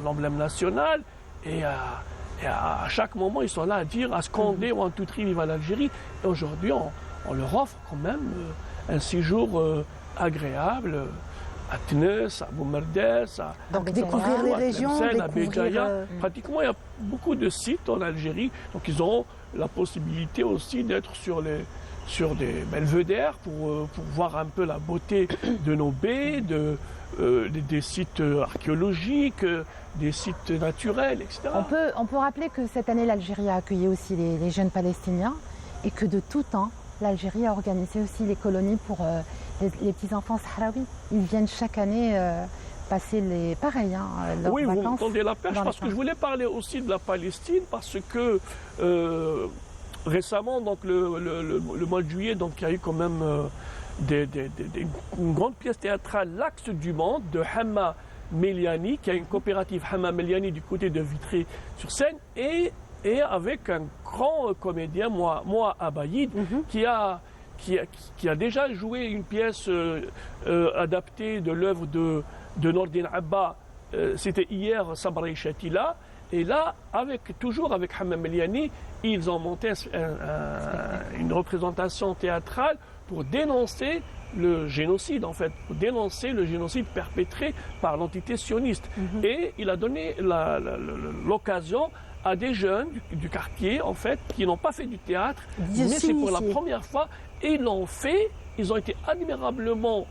l'emblème national et à chaque moment, ils sont là à dire, à scander ou en tout tri, vive l'Algérie. Et aujourd'hui, on leur offre quand même un séjour agréable à Tness, à Boumerdès, Donc découvrir les régions, à Béjaïa. découvrir... Pratiquement, il y a beaucoup de sites en Algérie. Donc ils auront la possibilité aussi d'être sur des belvédères pour voir un peu la beauté de nos baies, des sites archéologiques, des sites naturels, etc. On peut rappeler que cette année, l'Algérie a accueilli aussi les jeunes Palestiniens et que de tout temps, l'Algérie a organisé aussi les colonies pour les petits-enfants sahraouis. Ils viennent chaque année passer leurs oui, vacances. vous m'entendez la perche, dans parce les que je voulais parler aussi de la Palestine, parce que récemment, donc le mois de juillet, donc, il y a eu quand même une grande pièce théâtrale, L'Axe du Monde, de Hamma Meliani, qui a une coopérative Hamma Meliani du côté de Vitry-sur-Seine, et avec un grand comédien, moi Abayid, qui a déjà joué une pièce adaptée de l'œuvre de Nordin Abba, c'était hier Sabri Chatila, et là, toujours avec Hamma Meliani, ils ont monté une représentation théâtrale pour dénoncer le génocide, en fait, pour dénoncer le génocide perpétré par l'entité sioniste. Et il a donné l'occasion à des jeunes du quartier, en fait, qui n'ont pas fait du théâtre, mais c'est pour la première fois, et ils l'ont fait, ils ont été admirablement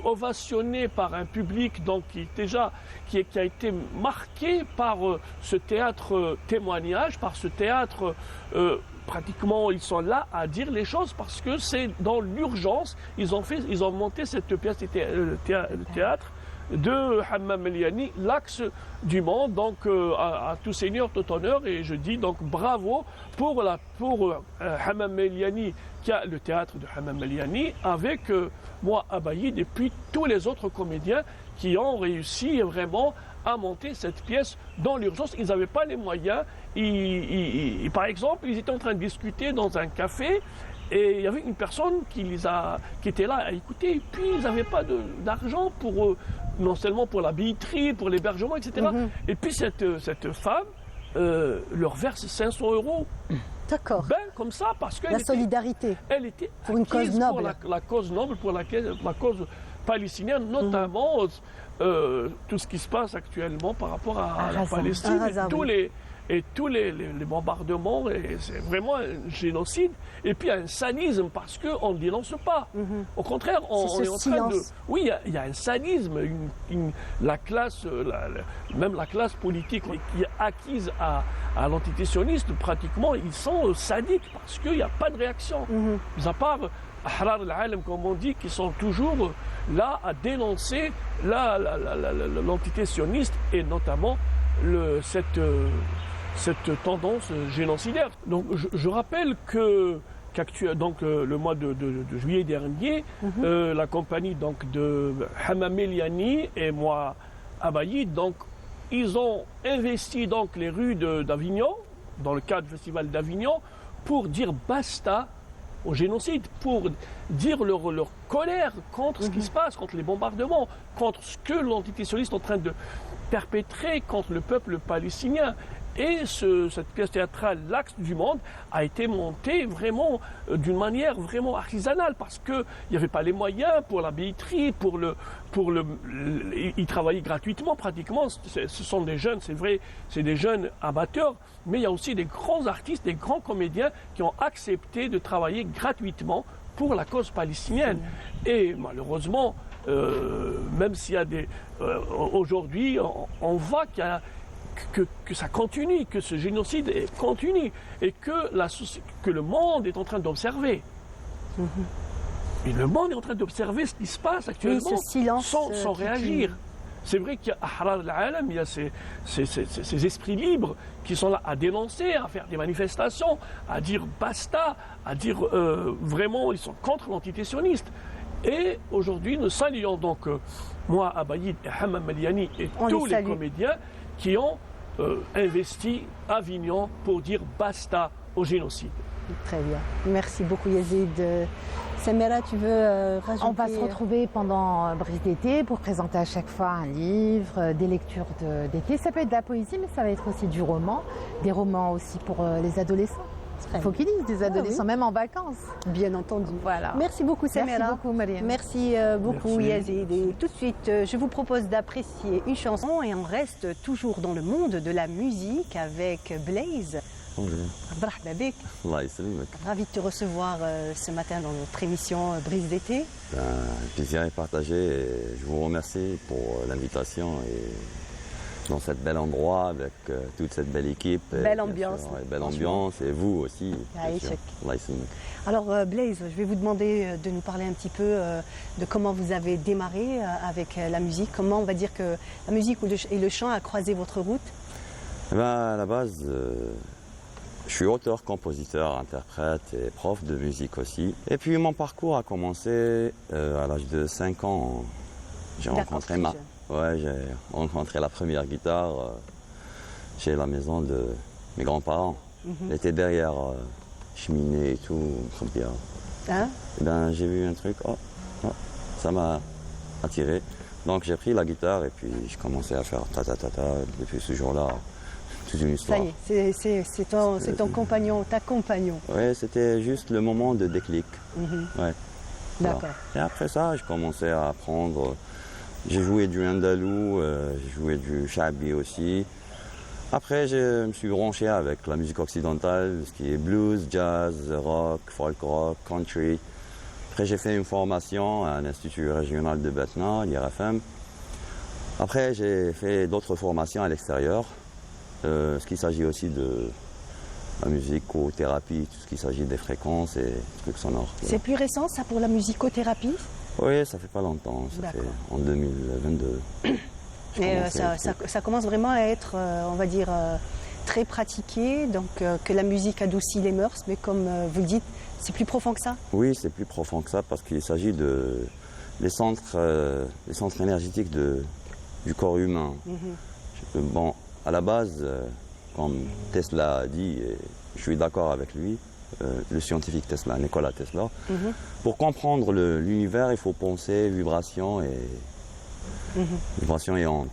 ovationnés par un public donc, qui a été marqué par ce théâtre témoignage, par ce théâtre pratiquement ils sont là à dire les choses parce que c'est dans l'urgence, ils ont monté cette pièce de théâtre de Hamma Meliani, L'Axe du Monde, donc à tout seigneur, tout honneur, et je dis donc bravo pour Hamma Meliani, qui a le théâtre de Hamma Meliani, avec moi Abayid et puis tous les autres comédiens qui ont réussi vraiment à monter cette pièce dans l'urgence. Ils n'avaient pas les moyens. Par exemple, ils étaient en train de discuter dans un café et il y avait une personne qui était là à écouter. Et puis, ils n'avaient pas d'argent non seulement pour la billetterie, pour l'hébergement, etc. Et puis, cette femme leur verse 500 €. D'accord. Comme ça, parce que solidarité. Elle était pour une cause noble. Pour la cause noble, pour la cause palestinienne, notamment tout ce qui se passe actuellement par rapport à la Palestine, et tous les bombardements, et c'est vraiment un génocide. Et puis un sadisme parce qu'on ne dénonce pas. Au contraire, on est en train de... Oui, il y a un sadisme. La classe, même la classe politique qui est acquise à l'entité sioniste, pratiquement, ils sont sadiques parce qu'il n'y a pas de réaction. Mis à part Ahrar al-Alam, comme on dit, qui sont toujours là à dénoncer l'entité sioniste et notamment cette tendance génocidaire. Donc je rappelle que le mois de juillet dernier, la compagnie donc, de Hammam Eliani et moi, Abayid, donc ils ont investi donc, les rues d'Avignon, dans le cadre du Festival d'Avignon, pour dire basta au génocide, pour dire leur colère contre ce qui se passe, contre les bombardements, contre ce que l'entité sioniste est en train de perpétrer contre le peuple palestinien. Et cette pièce théâtrale, l'Axe du monde, a été montée vraiment d'une manière vraiment artisanale parce qu'il n'y avait pas les moyens pour la billetterie, ils travaillaient gratuitement pratiquement. Ce sont des jeunes, c'est vrai, c'est des jeunes amateurs, mais il y a aussi des grands artistes, des grands comédiens qui ont accepté de travailler gratuitement pour la cause palestinienne. Et malheureusement, même s'il y a des... aujourd'hui, on voit qu'il y a que ça continue, que ce génocide continue et que le monde est en train d'observer. Et le monde est en train d'observer ce qui se passe actuellement sans réagir. C'est vrai qu'il y a Ahrar al-Alam, il y a ces esprits libres qui sont là à dénoncer, à faire des manifestations, à dire basta, à dire vraiment ils sont contre l'entité sioniste. Et aujourd'hui, nous saluons donc moi, Abayid et Hammam Eliani et tous les comédiens qui ont investi Avignon pour dire basta au génocide. Très bien. Merci beaucoup Yazid. Samira, tu veux rajouter? On va se retrouver pendant Brise d'été pour présenter à chaque fois un livre, des lectures d'été. Ça peut être de la poésie, mais ça va être aussi du roman. Des romans aussi pour les adolescents. Il faut qu'ils lisent des adolescents, même en vacances. Bien entendu. Voilà. Merci beaucoup Samira. Merci beaucoup Mariam. Merci beaucoup Yazid. Et tout de suite, je vous propose d'apprécier une chanson et on reste toujours dans le monde de la musique avec Blaise. Bonjour. Ravi de te recevoir ce matin dans notre émission Brise d'été. Un plaisir est partagé et je vous remercie pour l'invitation et dans cet bel endroit avec toute cette belle équipe. Belle ambiance. Belle ambiance et vous aussi. Alors Blaise, je vais vous demander de nous parler un petit peu de comment vous avez démarré avec la musique. Comment on va dire que la musique et le chant a croisé votre route? À la base, je suis auteur, compositeur, interprète et prof de musique aussi. Et puis mon parcours a commencé à l'âge de 5 ans. J'ai rencontré j'ai rencontré la première guitare chez la maison de mes grands-parents. Elle était derrière cheminée et tout, bien. Hein? Et ben, j'ai vu un truc, ça m'a attiré. Donc j'ai pris la guitare et puis je commençais à faire ta-ta-ta-ta. Depuis ce jour-là, toute une histoire. Ça y est, c'est ton compagnon, ta compagnon. Oui, c'était juste le moment de déclic. Ouais. D'accord. Et après ça, je commençais à apprendre. J'ai joué du andalou, j'ai joué du shabi aussi. Après, je me suis branché avec la musique occidentale, ce qui est blues, jazz, rock, folk rock, country. Après, j'ai fait une formation à l'Institut régional de Batna, l'IRFM. Après, j'ai fait d'autres formations à l'extérieur. Ce qui s'agit aussi de la musicothérapie, tout ce qui s'agit des fréquences et des trucs sonores. C'est plus récent ça pour la musicothérapie? Oui, ça fait pas longtemps, ça fait en 2022. Et ça commence vraiment à être, on va dire, très pratiqué, donc que la musique adoucit les mœurs, mais comme vous le dites, c'est plus profond que ça? Oui, c'est plus profond que ça parce qu'il s'agit des centres énergétiques du corps humain. Bon, à la base, comme Tesla a dit, et je suis d'accord avec lui, le scientifique Tesla, Nikola Tesla, pour comprendre l'univers, il faut penser vibration et onde.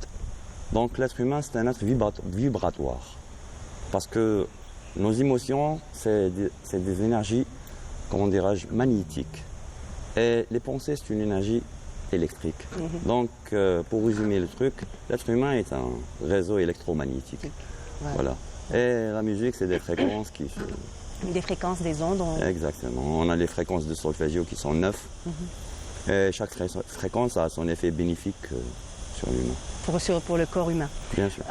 Donc l'être humain, c'est un être vibratoire. Parce que nos émotions, c'est des énergies, comment dirais-je, magnétiques. Et les pensées, c'est une énergie électrique. Donc, pour résumer le truc, l'être humain est un réseau électromagnétique. Ouais. Voilà. Et la musique, c'est des fréquences qui se... Des fréquences, des ondes. Exactement. On a les fréquences de solfège qui sont 9. Et chaque fréquence a son effet bénéfique sur l'humain. Pour le corps humain. Bien sûr.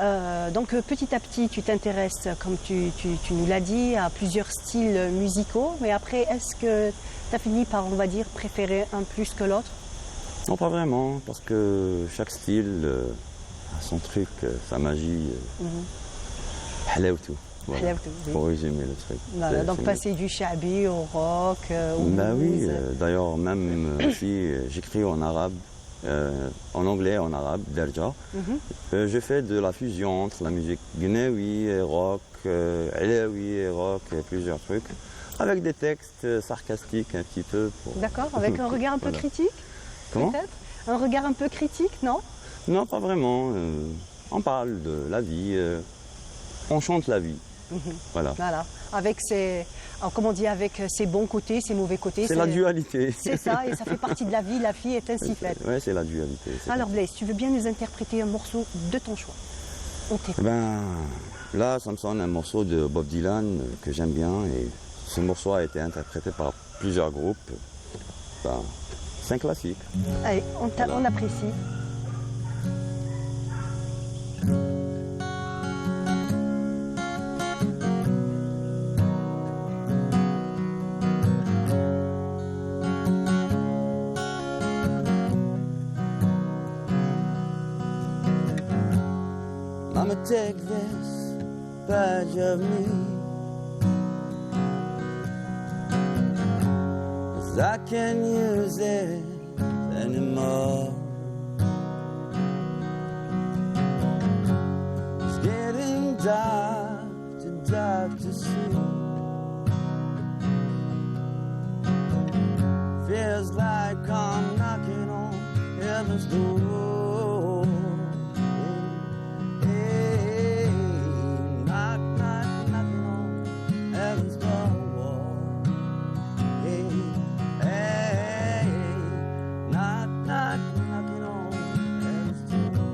Donc petit à petit, tu t'intéresses, comme tu nous l'as dit, à plusieurs styles musicaux. Mais après, est-ce que tu as fini par, on va dire, préférer un plus que l'autre? Non, pas vraiment, parce que chaque style a son truc, sa magie. Halaoutou. Voilà, Halaoutou, oui. pour résumer le truc. Voilà, donc passer du shabi au rock, au Ben oui, blues. d'ailleurs même si j'écris en arabe, en anglais, en arabe, derja, je fais de la fusion entre la musique guinéoui et rock, alaoui et rock, et plusieurs trucs, avec des textes sarcastiques un petit peu. D'accord, avec un regard un peu Voilà. critique, Comment? peut-être? Un regard un peu critique, non? Non, pas vraiment. On parle de la vie, on chante la vie. Voilà. Voilà, avec ses, alors, comme on dit, avec ses bons côtés, ses mauvais côtés. C'est la dualité. C'est ça, et ça fait partie de la vie, la vie est ainsi faite. Oui, c'est la dualité. c'est Alors Blaise, tu veux bien nous interpréter un morceau de ton choix? On t'écoute. Ben, là, ça me sonne un morceau de Bob Dylan que j'aime bien et ce morceau a été interprété par plusieurs groupes. Ben, c'est un classique. Allez, on apprécie. I'ma take this badge of me, 'cause I can't use it anymore. It's getting dark to see. Feels like I'm knocking on heaven's door. Hey, knock, knock, knocking on heaven's door. Hey, hey, knock, knock, knocking on heaven's door.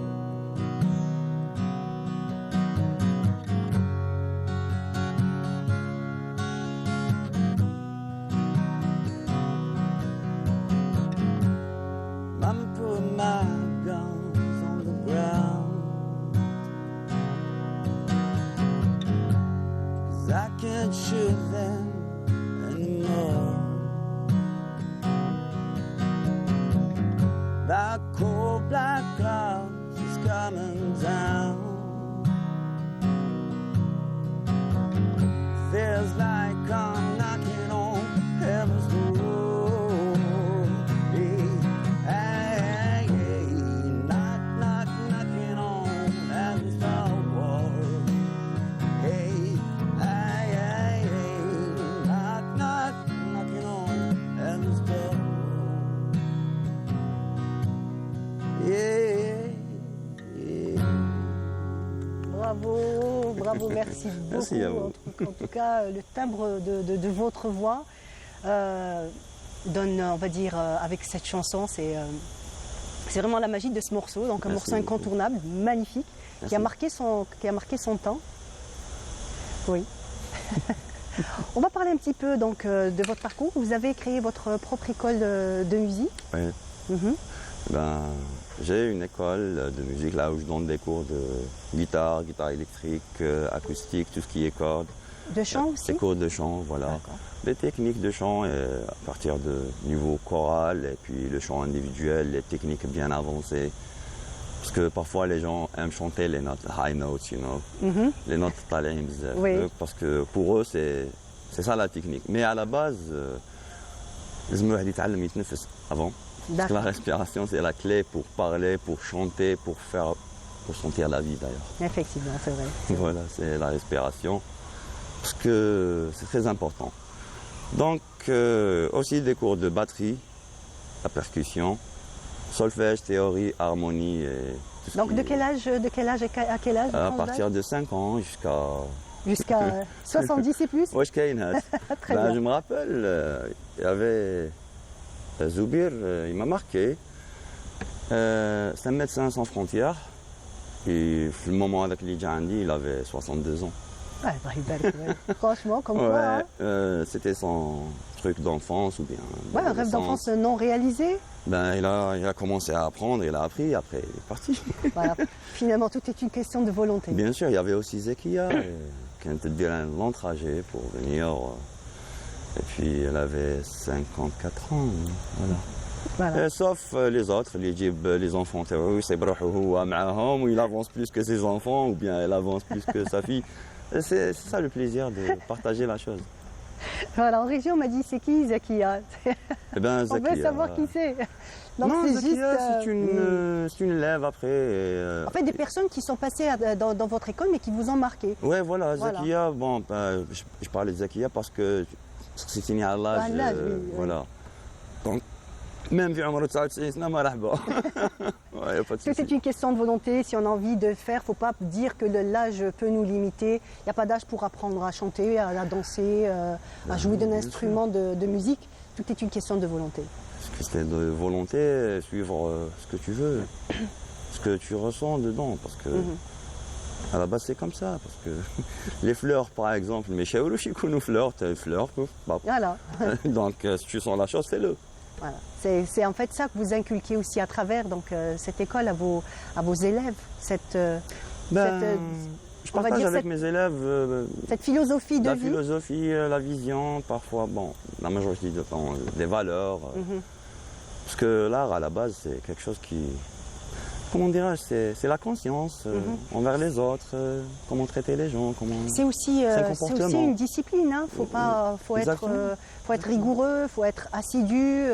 Mama put my guns on the ground, 'cause I can't shoot them anymore. That cold black cloud is coming down. Feels like I'm knocking on heaven's door. Hey, hey, hey, knock, knock, knocking on heaven's door. Hey, hey, hey, hey, knock, knock, knocking on heaven's door. Yeah, yeah. Bravo, bravo, merci beaucoup. Merci à vous. En tout cas, le timbre de votre voix donne, on va dire, avec cette chanson, c'est vraiment la magie de ce morceau. Donc un Merci morceau beaucoup. incontournable, magnifique, qui a marqué son temps. Oui. On va parler un petit peu donc de votre parcours. Vous avez créé votre propre école de musique. Ouais. Mhm. Ben, j'ai une école de musique là où je donne des cours de guitare électrique, acoustique, tout ce qui est cordes. De chant aussi. Des cours de chant, voilà. D'accord. Des techniques de chant à partir de niveau choral et puis le chant individuel, les techniques bien avancées. Parce que parfois les gens aiment chanter les notes high notes, you know, Mhm. les notes طالعين بزاف. Oui. Parce que pour eux c'est ça la technique. Mais à la base, لازم الواحد يتعلم يتنفس avant. Parce que la D'accord. respiration, c'est la clé pour parler, pour chanter, pour sentir la vie d'ailleurs. Effectivement, c'est vrai. Voilà, c'est la respiration. Parce que c'est très important. Donc, aussi des cours de batterie, la percussion, solfège, théorie, harmonie et tout ce Donc qui de est- quel âge à quel âge À François partir de 5 ans Jusqu'à 70 et plus. Ouais, Très Ben, bien. je me rappelle, il y avait Zoubir, il m'a marqué. C'est un médecin sans frontières. Et le moment avec Lidjandi, il avait 62 ans. Ouais, Allah يبارك, ouais. Franchement, comme quoi. Ouais, Hein. c'était son truc d'enfance ou bien. Ouais, un rêve d'enfance non réalisé. Ben, il a commencé à apprendre, il a appris, après il est parti. Voilà. Finalement, tout est une question de volonté. Bien sûr, il y avait aussi Zekia, qui était un long trajet pour venir. Et puis elle avait 54 ans. Voilà. Voilà. Sauf les autres, les enfants terroristes, où il avance plus que ses enfants ou bien elle avance plus que sa fille. C'est ça le plaisir de partager la chose. Voilà, en région, on m'a dit c'est qui Zakia. Eh ben, On veut Zakia, savoir qui c'est. Donc non, c'est Zakia, juste. c'est une élève après. En fait, des personnes qui sont passées dans votre école mais qui vous ont marqué. Ouais, voilà, Voilà. Zakia, bon, je parlais de Zakia parce que c'est fini à l'âge. À l'âge, oui, oui. Voilà. Donc, même vu عمره 99 سنة مرحبا. Ouais, y a pas de Parce que c'est souci. une question de volonté. Si on a envie de faire, il ne faut pas dire que l'âge peut nous limiter. Il n'y a pas d'âge pour apprendre à chanter, à danser, à jouer d'un bien instrument de musique. Tout est une question de volonté. Parce que c'est de volonté, suivre ce que tu veux, ce que tu ressens dedans. Parce que à la base, c'est comme ça. Parce que les fleurs, par exemple, mais chez Oluchi, nous fleurs, tu as une fleur. Bah, Voilà. donc, si tu sens la chose, fais-le. Voilà. C'est en fait ça que vous inculquez aussi à travers donc, cette école à vos élèves, cette Je on va partage dire avec cette- mes élèves cette philosophie de la vie. philosophie, la vision, parfois, bon, la majorité du temps, des valeurs. Parce que l'art, à la base, c'est quelque chose qui, comment dirais-je, c'est la conscience envers les autres, comment traiter les gens, comment... C'est aussi, un c'est aussi comportement. une discipline. Hein. Faut être rigoureux, faut être assidu,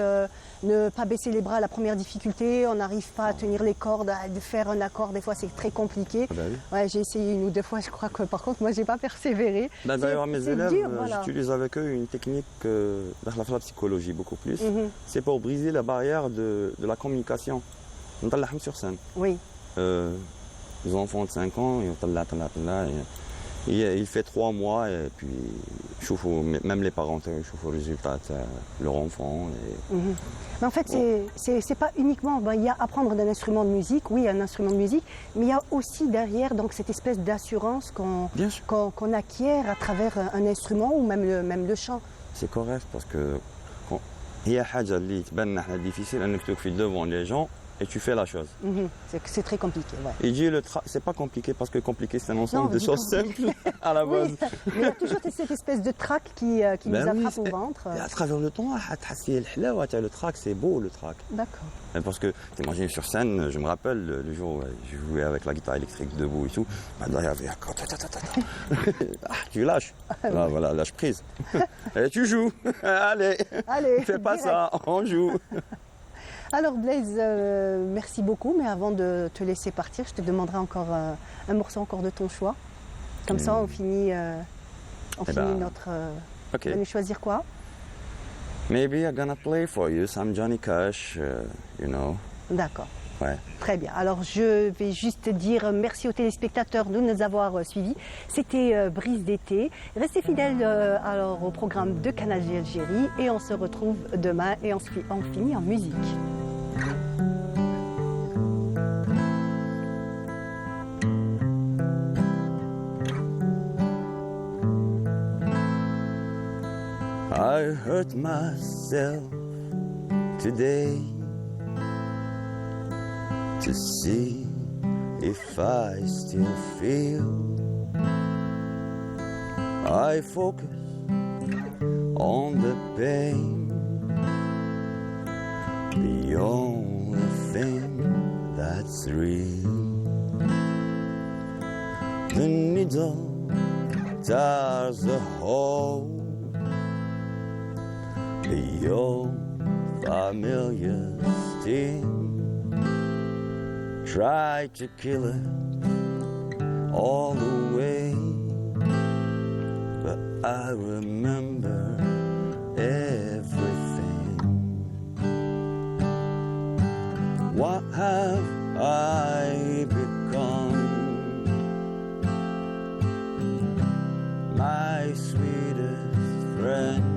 ne pas baisser les bras à la première difficulté. On n'arrive pas à tenir les cordes, à faire un accord. Des fois, c'est très compliqué. Ah bah oui. Ouais, j'ai essayé 1 ou 2 fois. Je crois que par contre, moi, j'ai pas persévéré. Ben, d'ailleurs, mes C'est élèves, dur, voilà. j'utilise avec eux une technique dans la psychologie beaucoup plus. Mhm. C'est pour briser la barrière de la communication. On t'en sur scène. Oui. Les enfants de 5 ans, il fait 3 mois et puis même les parents chauffent au résultat de leur enfant. Mhm. Mais en fait, c'est pas uniquement. Il y a apprendre d'un instrument de musique, oui, un instrument de musique, mais il y a aussi derrière donc, cette espèce d'assurance Bien sûr. qu'on acquiert à travers un instrument ou même le chant. C'est correct parce que il y a حاجة اللي تبان نحن difficile انك توقفي devant les gens et tu fais la chose. Mhm. C'est très compliqué. Ouais. Il dit c'est pas compliqué parce que compliqué c'est un ensemble Non, de dit choses compliqué. simples à la base. Oui, mais il y a toujours cette espèce de trac qui Ben nous oui, attrape au ventre. Et à travers le temps, le track, c'est beau le track. D'accord. Parce que t'imagines sur scène, je me rappelle le jour où j'ai joué avec la guitare électrique debout et tout, il y avait tu lâches, là, voilà, lâche prise. Et tu joues, allez, Allez, fais pas direct. ça, on joue. Alors Blaise, merci beaucoup, mais avant de te laisser partir, je te demanderai encore un morceau encore de ton choix. Comme ça, on finit, notre... Ok. Tu vas nous choisir quoi? Maybe I'm gonna play for you some Johnny Cash, you know. D'accord. Ouais. Très bien. Alors, je vais juste dire merci aux téléspectateurs de nous avoir suivis. C'était Brise d'été. Restez fidèles alors au programme de Canal J Algérie et on se retrouve demain et on finit en musique. I hurt myself today to see if I still feel. I focus on the pain, the only thing that's real. The needle tears a hole, the old familiar sting. Try to kill it all the way, but I remember everything. What have I become? My sweetest friend.